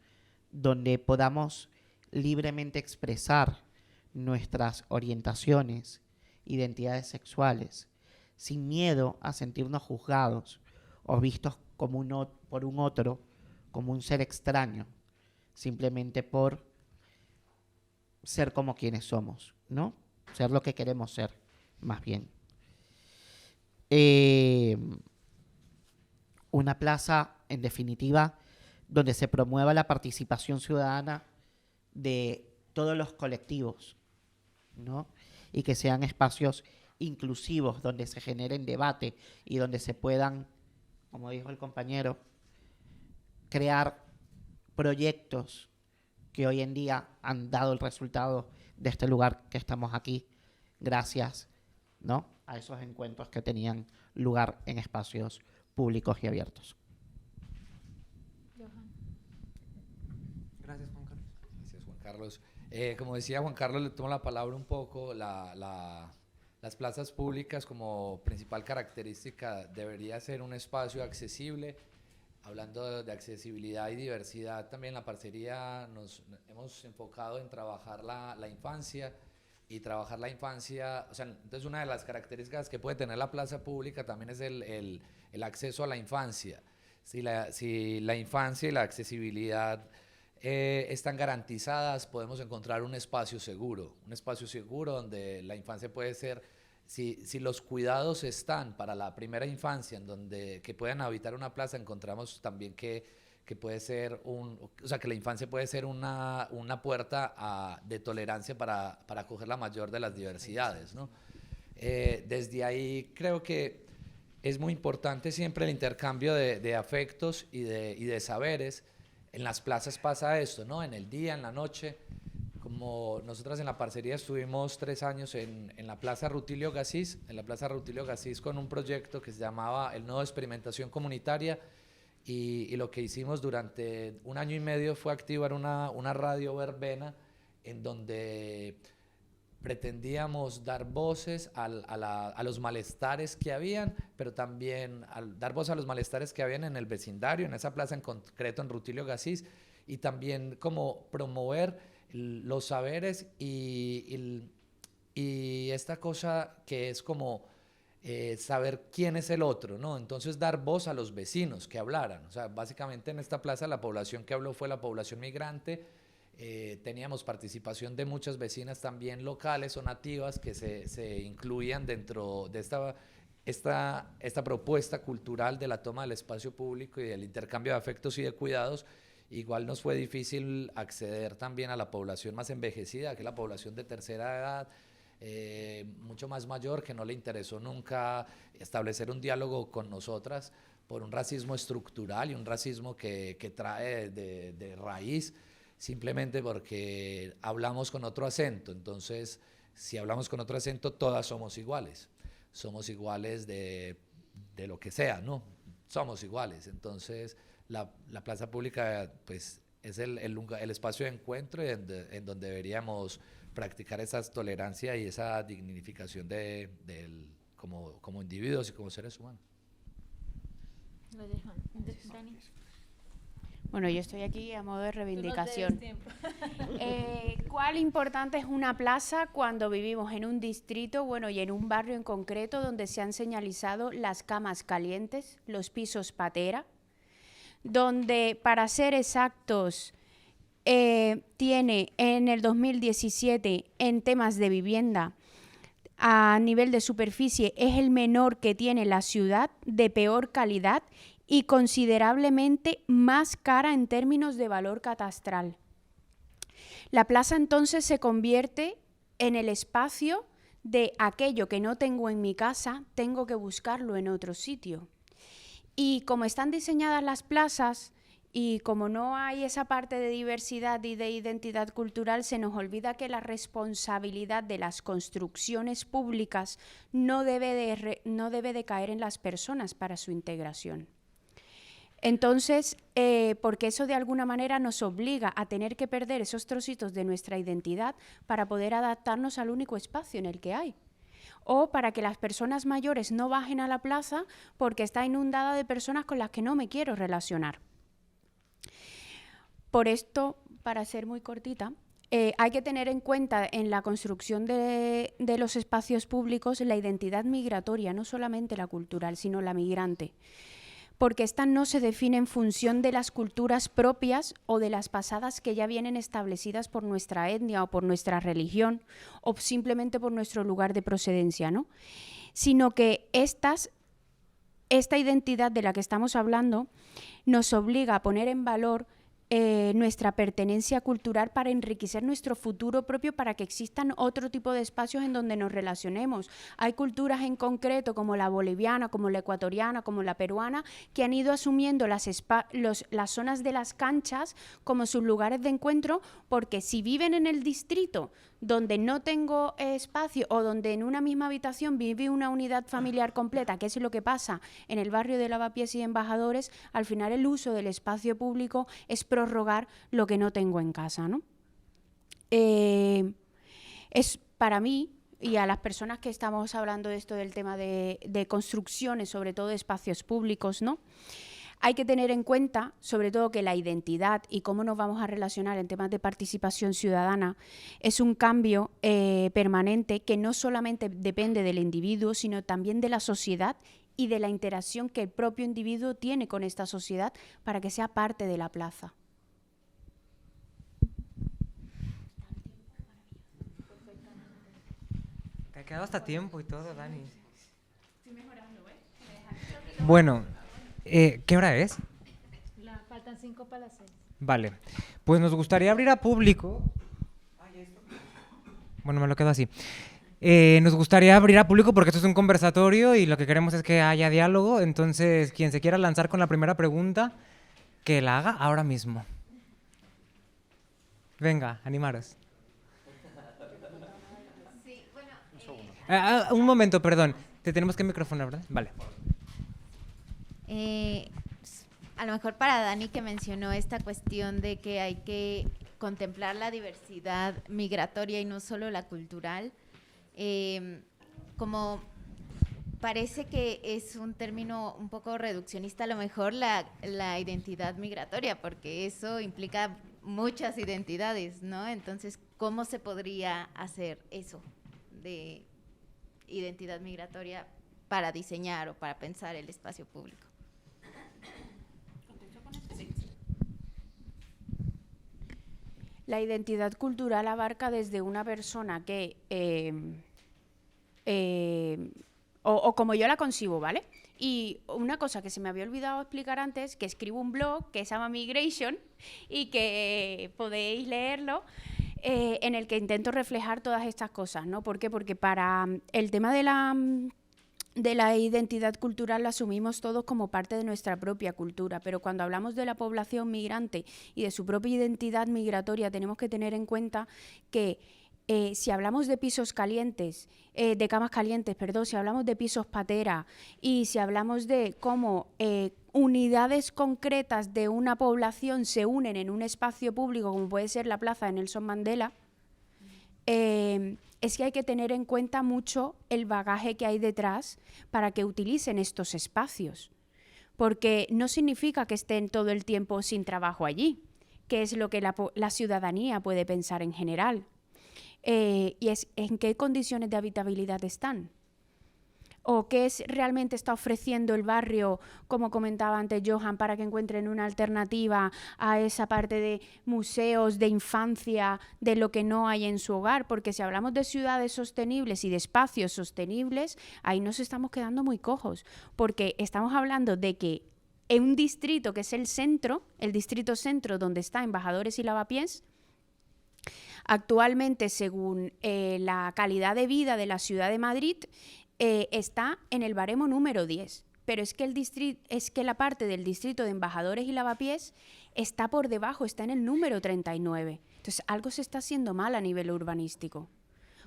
donde podamos libremente expresar nuestras orientaciones, identidades sexuales, sin miedo a sentirnos juzgados o vistos como por un otro, como un ser extraño, simplemente por ser como quienes somos, ¿no? Ser lo que queremos ser, más bien. Una plaza, en definitiva, donde se promueva la participación ciudadana de todos los colectivos, ¿no? Y que sean espacios inclusivos, donde se generen debate y donde se puedan, como dijo el compañero, crear proyectos que hoy en día han dado el resultado de este lugar que estamos aquí, gracias, ¿no?, a esos encuentros que tenían lugar en espacios públicos y abiertos.
Gracias, Juan Carlos.
Gracias, Juan Carlos. Como decía Juan Carlos, le tomo la palabra un poco. Las plazas públicas como principal característica debería ser un espacio accesible. Hablando de accesibilidad y diversidad, también la parcería nos hemos enfocado en trabajar la infancia y trabajar la infancia. O sea, entonces una de las características que puede tener la plaza pública también es el acceso a la infancia. Si la infancia y la accesibilidad están garantizadas, podemos encontrar un espacio seguro donde la infancia puede ser si los cuidados están para la primera infancia, en donde que puedan habitar una plaza, encontramos también que puede ser o sea, que la infancia puede ser una puerta de tolerancia para acoger la mayor de las diversidades, ¿no? Desde ahí creo que es muy importante siempre el intercambio de afectos y de saberes. En las plazas pasa esto, ¿no? En el día, en la noche. Como nosotras en la parcería estuvimos 3 años en la Plaza Rutilio Gasís, con un proyecto que se llamaba el Nodo de Experimentación Comunitaria, y lo que hicimos durante 1 año y medio fue activar una radio verbena en donde pretendíamos dar voces a los malestares que habían, pero también dar voz a los malestares que habían en el vecindario, en esa plaza en concreto en Rutilio Gasís, y también como promover los saberes y esta cosa que es como saber quién es el otro, ¿no? Entonces dar voz a los vecinos que hablaran. O sea, básicamente en esta plaza la población que habló fue la población migrante. Teníamos participación de muchas vecinas también locales o nativas que se incluían dentro de esta propuesta cultural de la toma del espacio público y del intercambio de afectos y de cuidados. Igual nos fue difícil acceder también a la población más envejecida, que es la población de tercera edad, mucho más mayor, que no le interesó nunca establecer un diálogo con nosotras por un racismo estructural y un racismo que trae de raíz, simplemente porque hablamos con otro acento. Entonces, si hablamos con otro acento, todas somos iguales de lo que sea, ¿no? Somos iguales. Entonces, la plaza pública pues es el espacio de encuentro en donde deberíamos practicar esa tolerancia y esa dignificación como individuos y como seres humanos.
Bueno, yo estoy aquí a modo de reivindicación. ¿Cuál importante es una plaza cuando vivimos en un distrito, bueno, y en un barrio en concreto donde se han señalizado las camas calientes, los pisos patera, donde, para ser exactos, tiene en el 2017 en temas de vivienda a nivel de superficie es el menor que tiene la ciudad, de peor calidad y considerablemente más cara en términos de valor catastral. La plaza entonces se convierte en el espacio de aquello que no tengo en mi casa, tengo que buscarlo en otro sitio. Y como están diseñadas las plazas y como no hay esa parte de diversidad y de identidad cultural, se nos olvida que la responsabilidad de las construcciones públicas no debe de caer en las personas para su integración. Entonces, porque eso de alguna manera nos obliga a tener que perder esos trocitos de nuestra identidad para poder adaptarnos al único espacio en el que hay. O para que las personas mayores no bajen a la plaza porque está inundada de personas con las que no me quiero relacionar. Por esto, para ser muy cortita, hay que tener en cuenta en la construcción de los espacios públicos la identidad migratoria, no solamente la cultural, sino la migrante. Porque esta no se define en función de las culturas propias o de las pasadas que ya vienen establecidas por nuestra etnia o por nuestra religión o simplemente por nuestro lugar de procedencia, ¿no? Sino que esta identidad de la que estamos hablando nos obliga a poner en valor nuestra pertenencia cultural para enriquecer nuestro futuro propio, para que existan otro tipo de espacios en donde nos relacionemos. Hay culturas en concreto como la boliviana, como la ecuatoriana, como la peruana, que han ido asumiendo las zonas de las canchas como sus lugares de encuentro, porque si viven en el distrito donde no tengo espacio o donde en una misma habitación vive una unidad familiar completa, que es lo que pasa en el barrio de Lavapiés y Embajadores, al final el uso del espacio público es prorrogar lo que no tengo en casa, ¿no? Es para mí y a las personas que estamos hablando de esto del tema de construcciones, sobre todo de espacios públicos, ¿no? Hay que tener en cuenta, sobre todo, que la identidad y cómo nos vamos a relacionar en temas de participación ciudadana es un cambio permanente que no solamente depende del individuo, sino también de la sociedad y de la interacción que el propio individuo tiene con esta sociedad para que sea parte de la plaza.
Ha quedado hasta tiempo y todo, Dani. Bueno, ¿qué hora es?
Faltan 5 para las 6.
Vale, pues nos gustaría abrir a público. Bueno, me lo quedo así. Nos gustaría abrir a público porque esto es un conversatorio y lo que queremos es que haya diálogo. Entonces, quien se quiera lanzar con la primera pregunta, que la haga ahora mismo. Venga, animaros. Un momento, perdón. Te tenemos que micrófono, ¿verdad? Vale.
A lo mejor para Dani, que mencionó esta cuestión de que hay que contemplar la diversidad migratoria y no solo la cultural, como parece que es un término un poco reduccionista, a lo mejor la identidad migratoria, porque eso implica muchas identidades, ¿no? Entonces, ¿cómo se podría hacer eso de identidad migratoria para diseñar o para pensar el espacio público?
La identidad cultural abarca desde una persona que, o como yo la concibo, ¿vale? Y una cosa que se me había olvidado explicar antes, que escribo un blog que se llama Migration y que podéis leerlo, en el que intento reflejar todas estas cosas, ¿no? ¿Por qué? Porque para el tema de la identidad cultural la asumimos todos como parte de nuestra propia cultura, pero cuando hablamos de la población migrante y de su propia identidad migratoria tenemos que tener en cuenta que si hablamos de pisos calientes, de camas calientes, perdón, si hablamos de pisos patera y si hablamos de cómo unidades concretas de una población se unen en un espacio público como puede ser la plaza de Nelson Mandela, es que hay que tener en cuenta mucho el bagaje que hay detrás para que utilicen estos espacios, porque no significa que estén todo el tiempo sin trabajo allí, que es lo que la ciudadanía puede pensar en general, y es en qué condiciones de habitabilidad están, o qué realmente está ofreciendo el barrio, como comentaba antes Johan, para que encuentren una alternativa a esa parte de museos, de infancia, de lo que no hay en su hogar, porque si hablamos de ciudades sostenibles y de espacios sostenibles, ahí nos estamos quedando muy cojos, porque estamos hablando de que en un distrito que es el centro, el distrito centro donde está Embajadores y Lavapiés, actualmente según la calidad de vida de la ciudad de Madrid, está en el baremo número 10, pero es que la parte del distrito de Embajadores y Lavapiés está por debajo, está en el número 39. Entonces, algo se está haciendo mal a nivel urbanístico,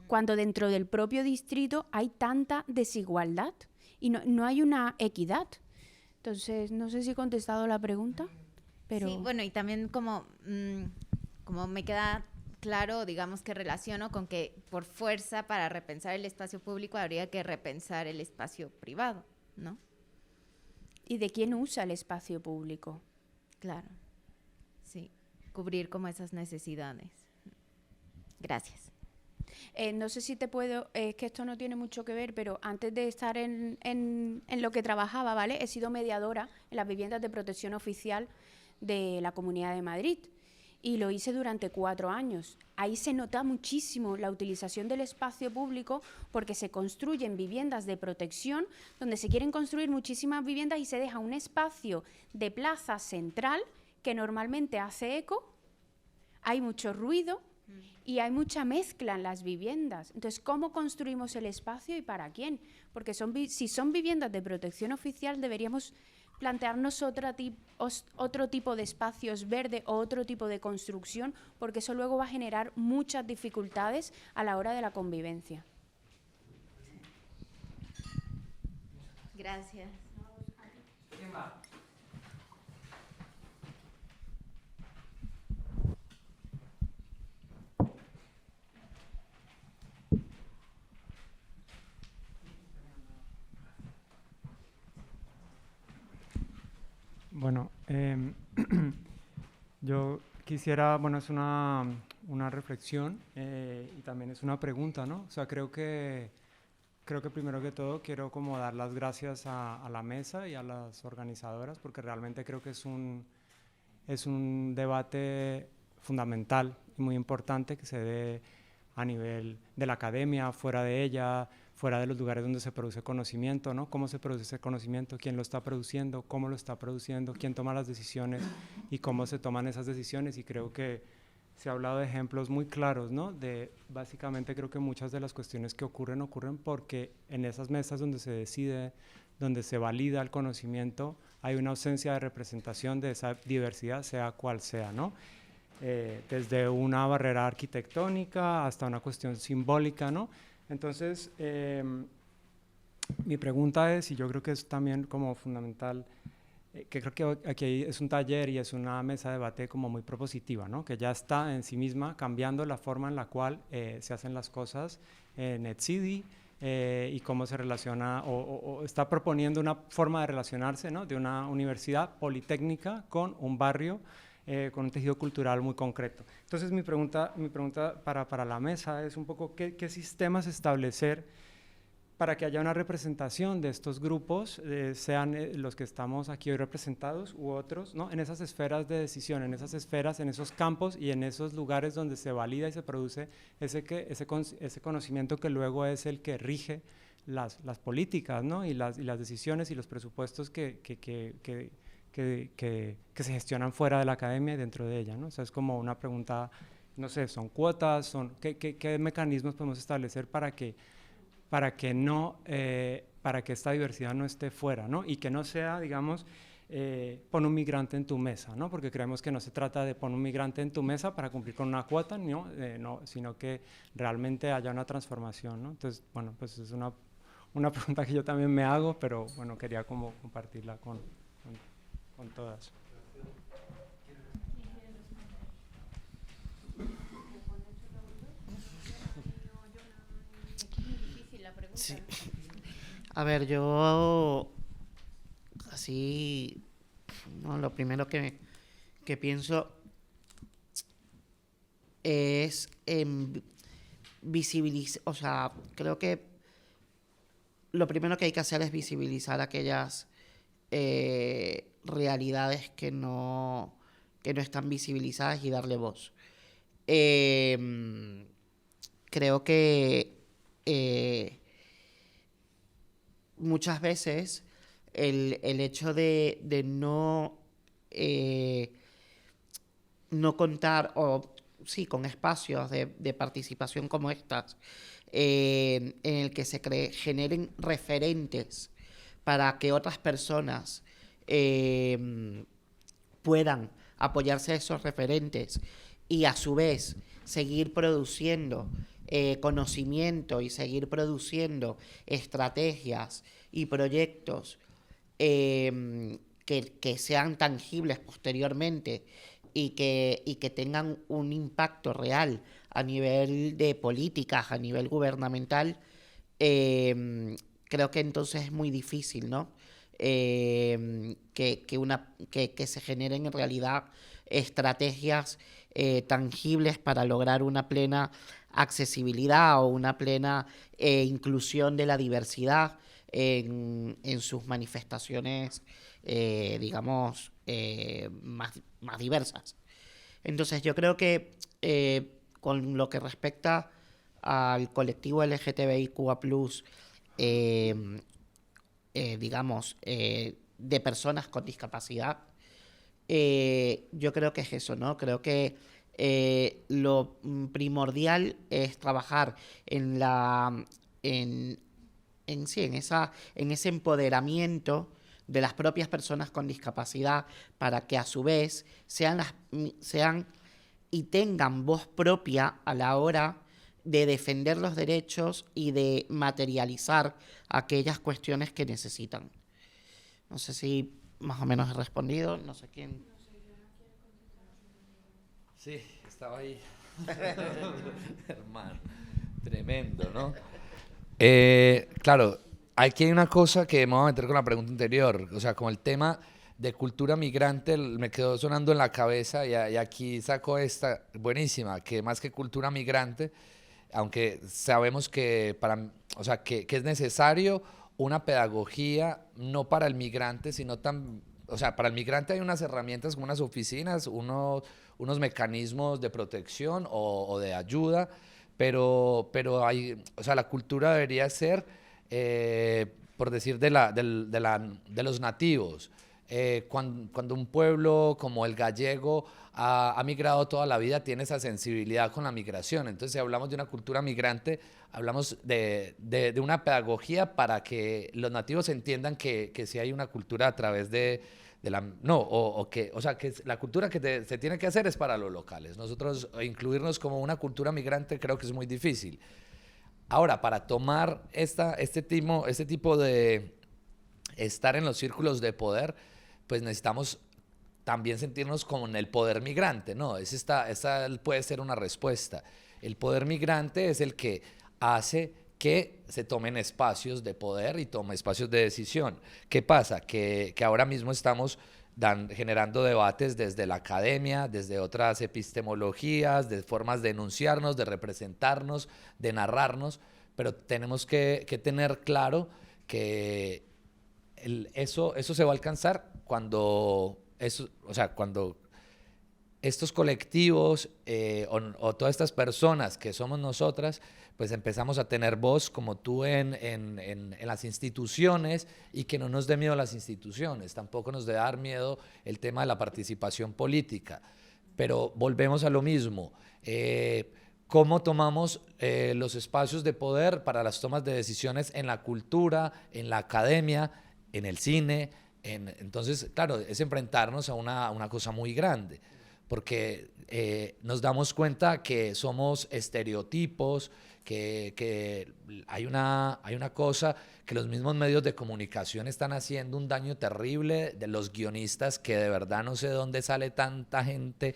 cuando dentro del propio distrito hay tanta desigualdad y no hay una equidad. Entonces, no sé si he contestado la pregunta, pero...
Sí, bueno, y también como me queda claro, digamos que relaciono con que por fuerza para repensar el espacio público habría que repensar el espacio privado, ¿no?
¿Y de quién usa el espacio público?
Claro, sí, cubrir como esas necesidades. Gracias.
No sé si te puedo, es que esto no tiene mucho que ver, pero antes de estar en lo que trabajaba, ¿vale? He sido mediadora en las viviendas de protección oficial de la Comunidad de Madrid. Y lo hice durante 4 años. Ahí se nota muchísimo la utilización del espacio público porque se construyen viviendas de protección donde se quieren construir muchísimas viviendas y se deja un espacio de plaza central que normalmente hace eco, hay mucho ruido y hay mucha mezcla en las viviendas. Entonces, ¿cómo construimos el espacio y para quién? Porque si son viviendas de protección oficial deberíamos plantearnos otro tipo de espacios verdes o otro tipo de construcción, porque eso luego va a generar muchas dificultades a la hora de la convivencia.
Gracias.
¿Quién va?
Bueno, yo quisiera, bueno, es una reflexión y también es una pregunta, ¿no? O sea, creo que primero que todo quiero como dar las gracias a la mesa y a las organizadoras porque realmente creo que es un debate fundamental y muy importante que se debe a nivel de la academia, fuera de ella, fuera de los lugares donde se produce conocimiento, ¿no? Cómo se produce ese conocimiento, quién lo está produciendo, cómo lo está produciendo, quién toma las decisiones y cómo se toman esas decisiones. Y creo que se ha hablado de ejemplos muy claros, ¿no? De básicamente creo que muchas de las cuestiones que ocurren porque en esas mesas donde se decide, donde se valida el conocimiento, hay una ausencia de representación de esa diversidad, sea cual sea, ¿no? Desde una barrera arquitectónica hasta una cuestión simbólica, ¿no? Entonces, mi pregunta es, y yo creo que es también como fundamental, que creo que aquí es un taller y es una mesa de debate como muy propositiva, ¿no? Que ya está en sí misma cambiando la forma en la cual se hacen las cosas en EdCity y cómo se relaciona o está proponiendo una forma de relacionarse, ¿no? De una universidad politécnica con un barrio, con un tejido cultural muy concreto. Entonces mi pregunta para la mesa es un poco qué sistemas establecer para que haya una representación de estos grupos, sean los que estamos aquí hoy representados u otros, ¿no? En esas esferas de decisión, en esas esferas, en esos campos y en esos lugares donde se valida y se produce ese conocimiento que luego es el que rige las políticas, ¿no? y las decisiones y los presupuestos que se gestionan fuera de la academia y dentro de ella, ¿no? O sea, es como una pregunta, no sé, son cuotas, ¿qué mecanismos podemos establecer para que esta diversidad no esté fuera, ¿no? Y que no sea, digamos, pon un migrante en tu mesa, ¿no? Porque creemos que no se trata de poner un migrante en tu mesa para cumplir con una cuota, ¿no? Sino que realmente haya una transformación, ¿no? Entonces, bueno, pues es una pregunta que yo también me hago, pero bueno, quería como compartirla con todas.
Sí. A ver, yo así, no, lo primero que pienso es visibilizar, o sea, creo que lo primero que hay que hacer es visibilizar aquellas realidades que no están visibilizadas y darle voz. Creo que muchas veces el hecho de no contar con espacios de participación como estas, en el que se generen referentes para que otras personas puedan apoyarse a esos referentes y a su vez seguir produciendo conocimiento y seguir produciendo estrategias y proyectos que sean tangibles posteriormente y que tengan un impacto real a nivel de políticas, a nivel gubernamental, creo que entonces es muy difícil, ¿no? Que se generen en realidad estrategias tangibles para lograr una plena accesibilidad o una plena inclusión de la diversidad en sus manifestaciones, digamos, más diversas. Entonces yo creo que con lo que respecta al colectivo LGTBIQA+, digamos, de personas con discapacidad, yo creo que es eso, ¿no? Creo que lo primordial es trabajar en ese empoderamiento de las propias personas con discapacidad para que a su vez sean y tengan voz propia a la hora de defender los derechos y de materializar aquellas cuestiones que necesitan. No sé si más o menos he respondido, no sé quién.
Sí, estaba ahí. Hermano, tremendo, ¿no? Claro, aquí hay una cosa que me voy a meter con la pregunta anterior, o sea, con el tema de cultura migrante me quedó sonando en la cabeza y aquí saco esta buenísima, que más que cultura migrante, aunque sabemos que que es necesario una pedagogía no para el migrante, sino o sea, para el migrante hay unas herramientas como unas oficinas, unos mecanismos de protección o de ayuda, pero hay, o sea, la cultura debería ser, por decir, de los nativos. Cuando un pueblo como el gallego ha migrado toda la vida, tiene esa sensibilidad con la migración. Entonces, si hablamos de una cultura migrante, hablamos de una pedagogía para que los nativos entiendan que sí hay una cultura a través de la... No, o sea, que la cultura que se tiene que hacer es para los locales. Nosotros incluirnos como una cultura migrante creo que es muy difícil. Ahora, para tomar este tipo de estar en los círculos de poder, pues necesitamos también sentirnos con el poder migrante, ¿no? Esa puede ser una respuesta. El poder migrante es el que hace que se tomen espacios de poder y tome espacios de decisión. ¿Qué pasa? Que ahora mismo estamos generando debates desde la academia, desde otras epistemologías, de formas de enunciarnos, de representarnos, de narrarnos, pero tenemos que tener claro que eso se va a alcanzar cuando estos colectivos o todas estas personas que somos nosotras, pues empezamos a tener voz como tú en las instituciones, y que no nos dé miedo las instituciones, tampoco nos debe dar miedo el tema de la participación política. Pero volvemos a lo mismo, cómo tomamos los espacios de poder para las tomas de decisiones en la cultura, en la academia, en el cine. Entonces, claro, es enfrentarnos a una cosa muy grande, porque nos damos cuenta que somos estereotipos, que hay una cosa que los mismos medios de comunicación están haciendo un daño terrible, de los guionistas, que de verdad no sé de dónde sale tanta gente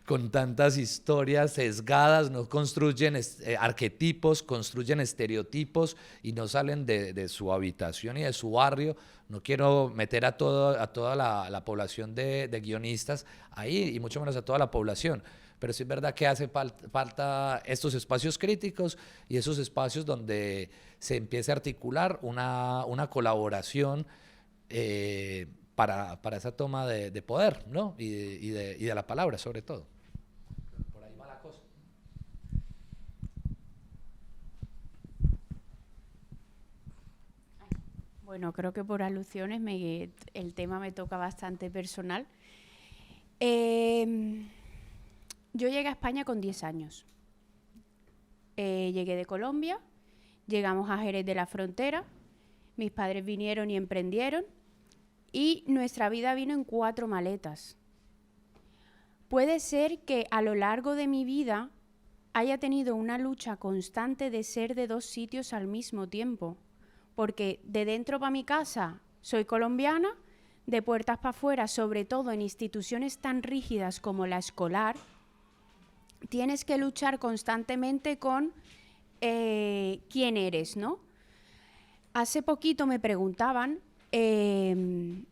con tantas historias sesgadas, no construyen arquetipos, construyen estereotipos y no salen de su habitación y de su barrio. No quiero meter a toda la población de guionistas ahí, y mucho menos a toda la población. Pero sí es verdad que hace falta estos espacios críticos y esos espacios donde se empiece a articular una colaboración para esa toma de poder, ¿no? y de la palabra, sobre todo. Por ahí va la cosa.
Bueno, creo que por alusiones el tema me toca bastante personal. Yo llegué a España con 10 años. Llegué de Colombia, llegamos a Jerez de la Frontera, mis padres vinieron y emprendieron, y nuestra vida vino en 4 maletas. Puede ser que a lo largo de mi vida haya tenido una lucha constante de ser de 2 sitios al mismo tiempo, porque de dentro para mi casa soy colombiana, de puertas para afuera, sobre todo en instituciones tan rígidas como la escolar, tienes que luchar constantemente con quién eres, ¿no? Hace poquito me preguntaban que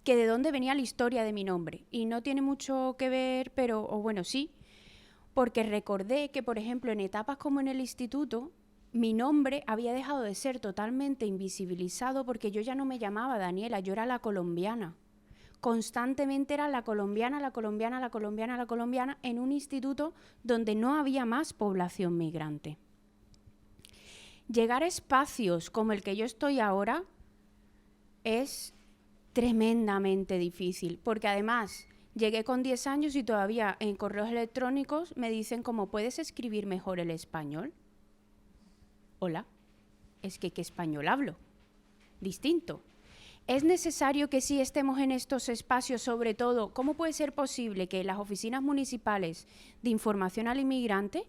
de dónde venía la historia de mi nombre, y no tiene mucho que ver, pero bueno, sí, porque recordé que, por ejemplo, en etapas como en el instituto, mi nombre había dejado de ser totalmente invisibilizado, porque yo ya no me llamaba Daniela, yo era la colombiana. Constantemente era la colombiana, la colombiana, la colombiana, la colombiana, en un instituto donde no había más población migrante. Llegar a espacios como el que yo estoy ahora es tremendamente difícil, porque además llegué con 10 años y todavía en correos electrónicos me dicen como, ¿puedes escribir mejor el español? Hola, es que ¿qué español hablo? Distinto. Es necesario que sí estemos en estos espacios, sobre todo, ¿cómo puede ser posible que las oficinas municipales de información al inmigrante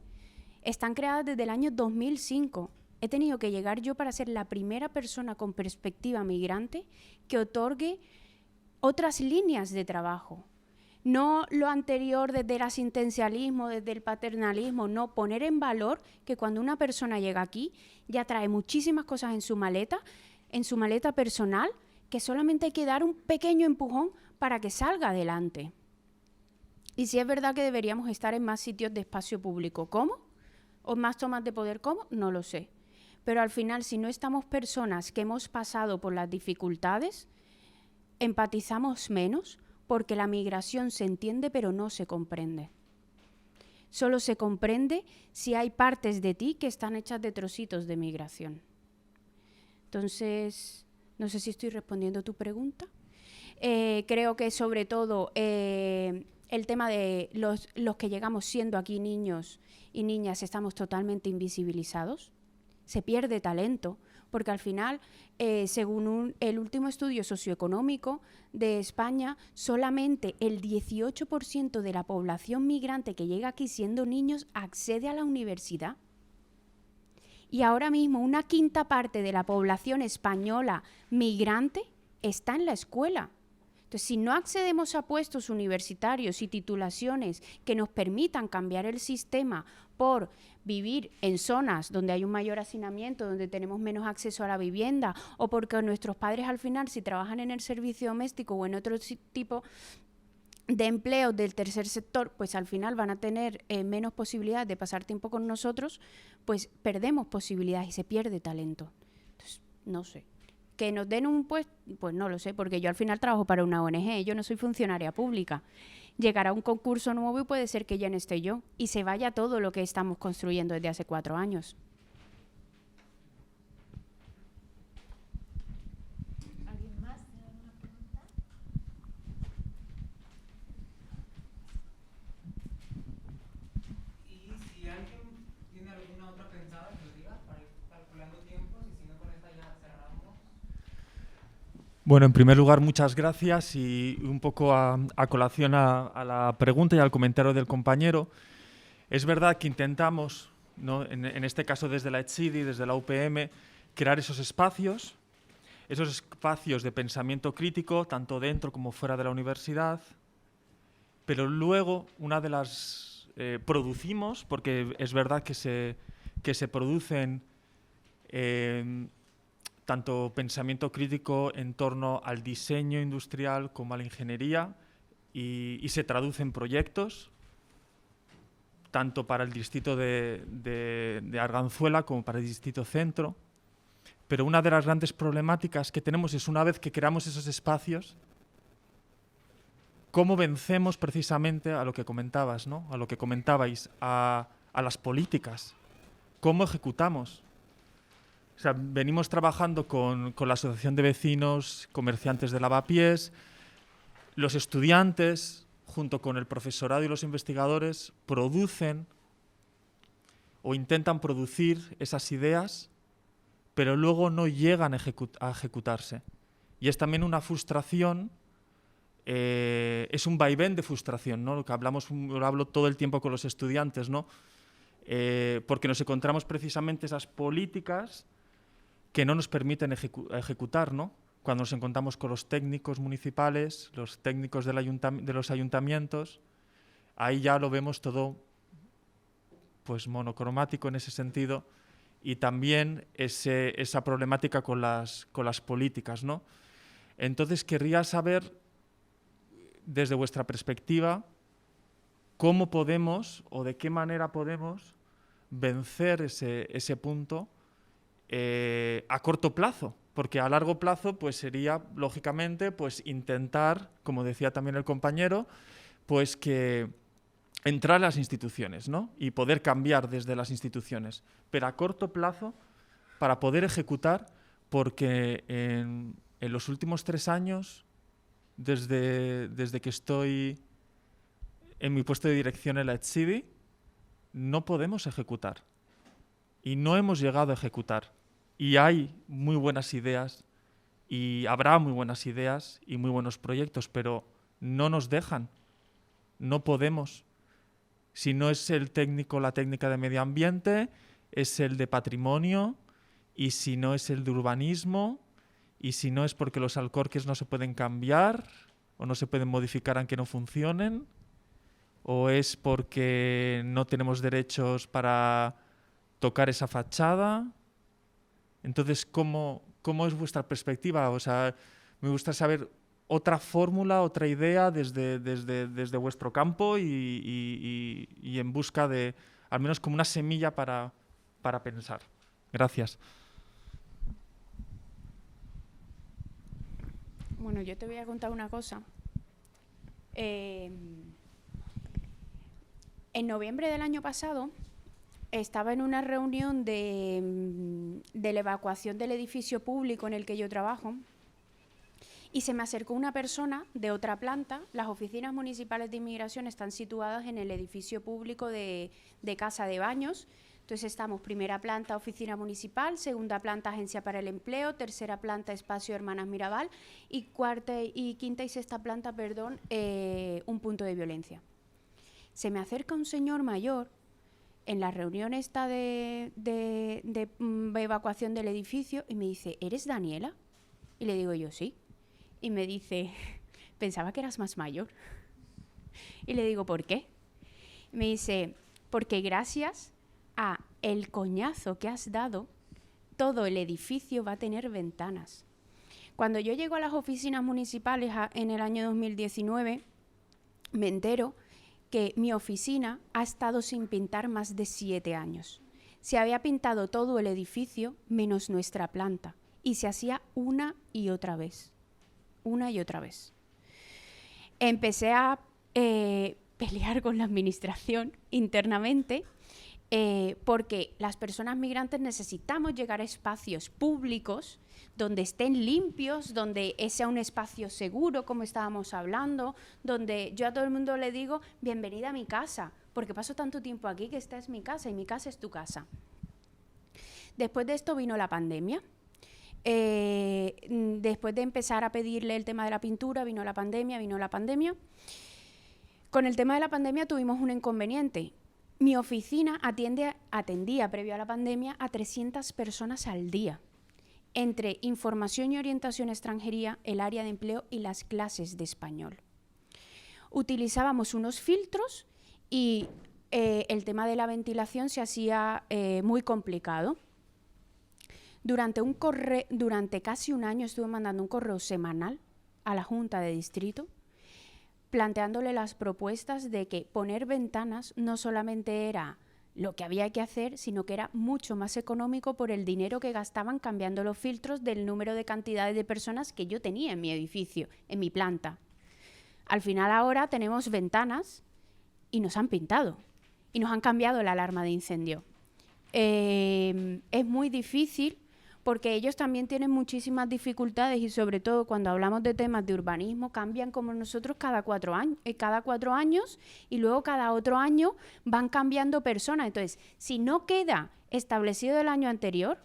están creadas desde el año 2005? He tenido que llegar yo para ser la primera persona con perspectiva migrante que otorgue otras líneas de trabajo. No lo anterior desde el asistencialismo, desde el paternalismo, no, poner en valor que cuando una persona llega aquí ya trae muchísimas cosas en su maleta personal, que solamente hay que dar un pequeño empujón para que salga adelante. Y sí es verdad que deberíamos estar en más sitios de espacio público. ¿Cómo? ¿O más tomas de poder? ¿Cómo? No lo sé. Pero al final, si no estamos personas que hemos pasado por las dificultades, empatizamos menos, porque la migración se entiende pero no se comprende. Solo se comprende si hay partes de ti que están hechas de trocitos de migración. Entonces, no sé si estoy respondiendo tu pregunta. Creo que sobre todo el tema de los que llegamos siendo aquí niños y niñas estamos totalmente invisibilizados. Se pierde talento, porque al final, según el último estudio socioeconómico de España, solamente el 18% de la población migrante que llega aquí siendo niños accede a la universidad. Y ahora mismo una quinta parte de la población española migrante está en la escuela. Entonces, si no accedemos a puestos universitarios y titulaciones que nos permitan cambiar el sistema por vivir en zonas donde hay un mayor hacinamiento, donde tenemos menos acceso a la vivienda, o porque nuestros padres al final, si trabajan en el servicio doméstico o en otro tipo de empleos del tercer sector, pues al final van a tener menos posibilidades de pasar tiempo con nosotros, pues perdemos posibilidades y se pierde talento. Entonces, no sé. Que nos den un puesto, pues no lo sé, porque yo al final trabajo para una ONG, yo no soy funcionaria pública. Llegará un concurso nuevo y puede ser que ya no esté yo y se vaya todo lo que estamos construyendo desde hace 4 años.
¿Alguien más tiene alguna pregunta?
Y si alguien tiene alguna otra pensada, que lo diga para ir calculando tiempos, y si no, con esta ya cerramos.
Bueno, en primer lugar, muchas gracias, y un poco a colación a la pregunta y al comentario del compañero. Es verdad que intentamos, ¿no?, en este caso desde la ETSIDI, desde la UPM, crear esos espacios de pensamiento crítico, tanto dentro como fuera de la universidad, pero luego una de las producimos, porque es verdad que se producen tanto pensamiento crítico en torno al diseño industrial como a la ingeniería, y se traduce en proyectos, tanto para el distrito de Arganzuela como para el distrito centro. Pero una de las grandes problemáticas que tenemos es, una vez que creamos esos espacios, cómo vencemos precisamente a lo que comentabas, ¿no?, a lo que comentabais, a las políticas, cómo ejecutamos. O sea, venimos trabajando con la Asociación de Vecinos, Comerciantes de Lavapiés, los estudiantes, junto con el profesorado y los investigadores, producen o intentan producir esas ideas, pero luego no llegan a ejecutarse. Y es también una frustración, es un vaivén de frustración, ¿no? Lo que lo hablo todo el tiempo con los estudiantes, ¿no? Porque nos encontramos precisamente esas políticas que no nos permiten ejecutar, ¿no? Cuando nos encontramos con los técnicos municipales, los técnicos de los ayuntamientos, ahí ya lo vemos todo, pues, monocromático en ese sentido, y también esa problemática con las políticas, ¿no? Entonces querría saber, desde vuestra perspectiva, cómo podemos o de qué manera podemos vencer ese punto a corto plazo, porque a largo plazo pues sería, lógicamente, pues intentar, como decía también el compañero, pues que entrar a las instituciones, ¿no?, y poder cambiar desde las instituciones, pero a corto plazo, para poder ejecutar, porque en los últimos 3 años, desde que estoy en mi puesto de dirección en la ETSIDI, no podemos ejecutar y no hemos llegado a ejecutar. Y hay muy buenas ideas y habrá muy buenas ideas y muy buenos proyectos, pero no nos dejan, no podemos. Si no es el técnico, la técnica de medio ambiente, es el de patrimonio, y si no es el de urbanismo, y si no es porque los alcorques no se pueden cambiar o no se pueden modificar aunque no funcionen, o es porque no tenemos derechos para tocar esa fachada. Entonces, ¿cómo es vuestra perspectiva? O sea, me gusta saber otra fórmula, otra idea desde vuestro campo y en busca de, al menos como una semilla para pensar. Gracias.
Bueno, yo te voy a contar una cosa. En noviembre del año pasado estaba en una reunión de la evacuación del edificio público en el que yo trabajo y se me acercó una persona de otra planta. Las oficinas municipales de inmigración están situadas en el edificio público de Casa de Baños. Entonces estamos primera planta oficina municipal, segunda planta agencia para el empleo, tercera planta espacio Hermanas Mirabal y quinta y sexta planta, perdón, un punto de violencia. Se me acerca un señor mayor en la reunión esta de evacuación del edificio y me dice, ¿eres Daniela? Y le digo yo, sí. Y me dice, pensaba que eras más mayor. Y le digo, ¿por qué? Y me dice, porque gracias a el coñazo que has dado, todo el edificio va a tener ventanas. Cuando yo llego a las oficinas municipales en el año 2019, me entero que mi oficina ha estado sin pintar más de 7 años. Se había pintado todo el edificio menos nuestra planta y se hacía una y otra vez. Una y otra vez. Empecé a pelear con la administración internamente porque las personas migrantes necesitamos llegar a espacios públicos donde estén limpios, donde sea un espacio seguro, como estábamos hablando, donde yo a todo el mundo le digo, bienvenida a mi casa, porque paso tanto tiempo aquí que esta es mi casa y mi casa es tu casa. Después de esto vino la pandemia. Después de empezar a pedirle el tema de la pintura, vino la pandemia. Con el tema de la pandemia tuvimos un inconveniente. Mi oficina atendía previo a la pandemia a 300 personas al día, entre información y orientación extranjería, el área de empleo y las clases de español. Utilizábamos unos filtros y el tema de la ventilación se hacía muy complicado. Durante casi un año estuve mandando un correo semanal a la Junta de Distrito planteándole las propuestas de que poner ventanas no solamente era lo que había que hacer, sino que era mucho más económico por el dinero que gastaban cambiando los filtros del número de cantidades de personas que yo tenía en mi edificio, en mi planta. Al final ahora tenemos ventanas y nos han pintado y nos han cambiado la alarma de incendio. Es muy difícil porque ellos también tienen muchísimas dificultades y sobre todo cuando hablamos de temas de urbanismo cambian como nosotros cada 4 años y luego cada otro año van cambiando personas. Entonces, si no queda establecido el año anterior,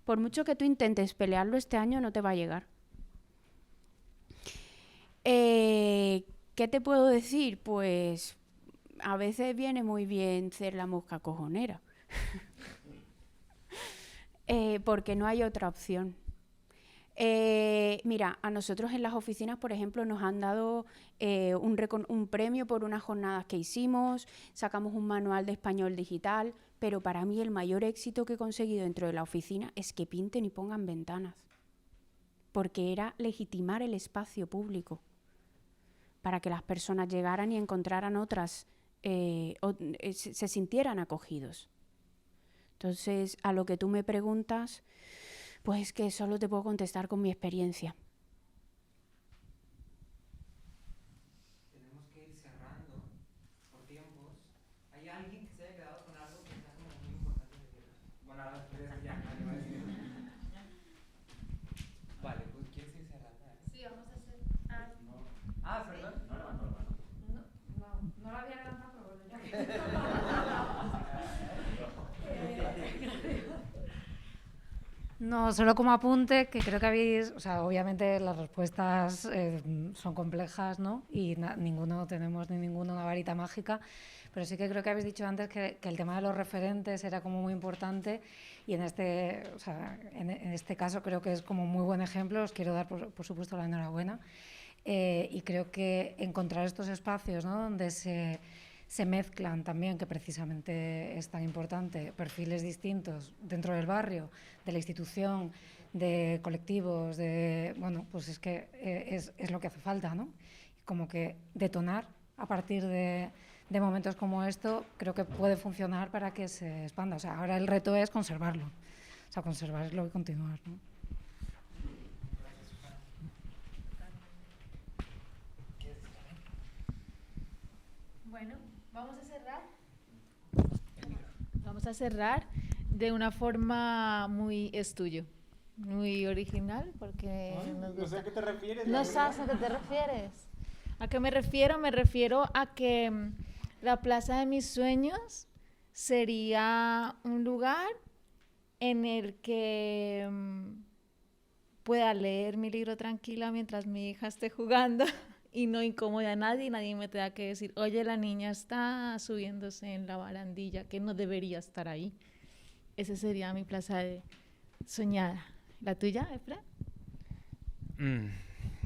por mucho que tú intentes pelearlo este año, no te va a llegar. ¿Qué te puedo decir? Pues a veces viene muy bien ser la mosca cojonera. Porque no hay otra opción. Mira, a nosotros en las oficinas, por ejemplo, nos han dado un premio por unas jornadas que hicimos, sacamos un manual de español digital, pero para mí el mayor éxito que he conseguido dentro de la oficina es que pinten y pongan ventanas, porque era legitimar el espacio público para que las personas llegaran y encontraran otras, se sintieran acogidos. Entonces, a lo que tú me preguntas, pues que solo te puedo contestar con mi experiencia.
Tenemos que ir cerrando por tiempos. ¿Hay alguien que se haya quedado con algo que sea como muy importante decir? Bueno, ahora puedes ya. Vale, pues ¿quieres ir cerrando?
Sí, vamos a hacer...
Perdón.
No la había levantado, pero bueno, ya.
No, solo como apunte, que creo que habéis, o sea, obviamente las respuestas son complejas, ¿no? Y ninguno tenemos ni ninguno una varita mágica, pero sí que creo que habéis dicho antes que el tema de los referentes era como muy importante y en este caso creo que es como muy buen ejemplo. Os quiero dar, por supuesto, la enhorabuena y creo que encontrar estos espacios, ¿no? Donde se mezclan también, que precisamente es tan importante, perfiles distintos dentro del barrio, de la institución, de colectivos, bueno, pues es que es lo que hace falta, ¿no? Como que detonar a partir de momentos como esto, creo que puede funcionar para que se expanda. O sea, ahora el reto es conservarlo, o sea, conservarlo y continuar, ¿no?
Bueno, Vamos a cerrar. Vamos a cerrar de una forma muy estudio, muy original, porque
No sé a qué te refieres.
No sabes a qué te refieres. ¿A qué me refiero? Me refiero a que la Plaza de mis sueños sería un lugar en el que pueda leer mi libro tranquila mientras mi hija esté jugando y no incomode a nadie y nadie me tenga que decir, oye, la niña está subiéndose en la barandilla, que no debería estar ahí. Esa sería mi plaza soñada. ¿La tuya, Efra?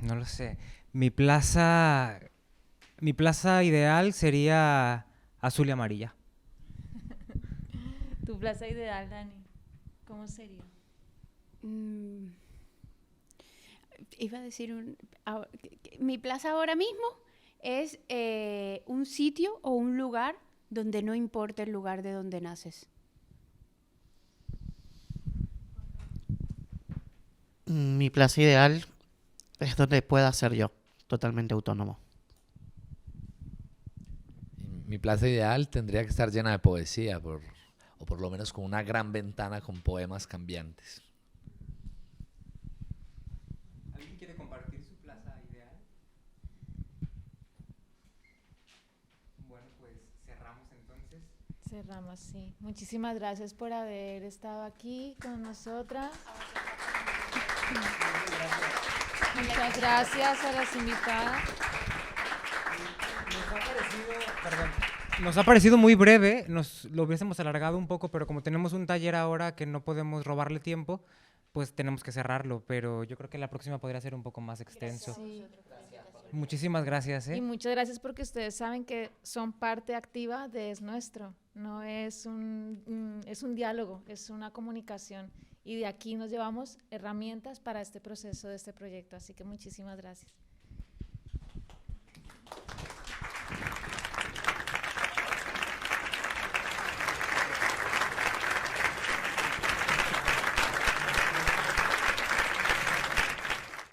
No lo sé. Mi plaza ideal sería azul y amarilla.
Tu plaza ideal, Dani, ¿cómo sería?
Iba a decir, mi plaza ahora mismo es un sitio o un lugar donde no importa el lugar de donde naces.
Mi plaza ideal es donde pueda ser yo, totalmente autónomo.
Mi plaza ideal tendría que estar llena de poesía, o por lo menos con una gran ventana con poemas cambiantes.
¿Alguien quiere compartir su plaza ideal? Bueno, pues cerramos entonces.
Cerramos, sí. Muchísimas gracias por haber estado aquí con nosotras. Muchas gracias a las invitadas.
Nos ha parecido muy breve, nos lo hubiésemos alargado un poco, pero como tenemos un taller ahora que no podemos robarle tiempo, pues tenemos que cerrarlo, pero yo creo que la próxima podría ser un poco más extenso.
Sí.
Muchísimas gracias.
Y muchas gracias porque ustedes saben que son parte activa de Es Nuestro, no es es un diálogo, es una comunicación y de aquí nos llevamos herramientas para este proceso de este proyecto, así que muchísimas gracias.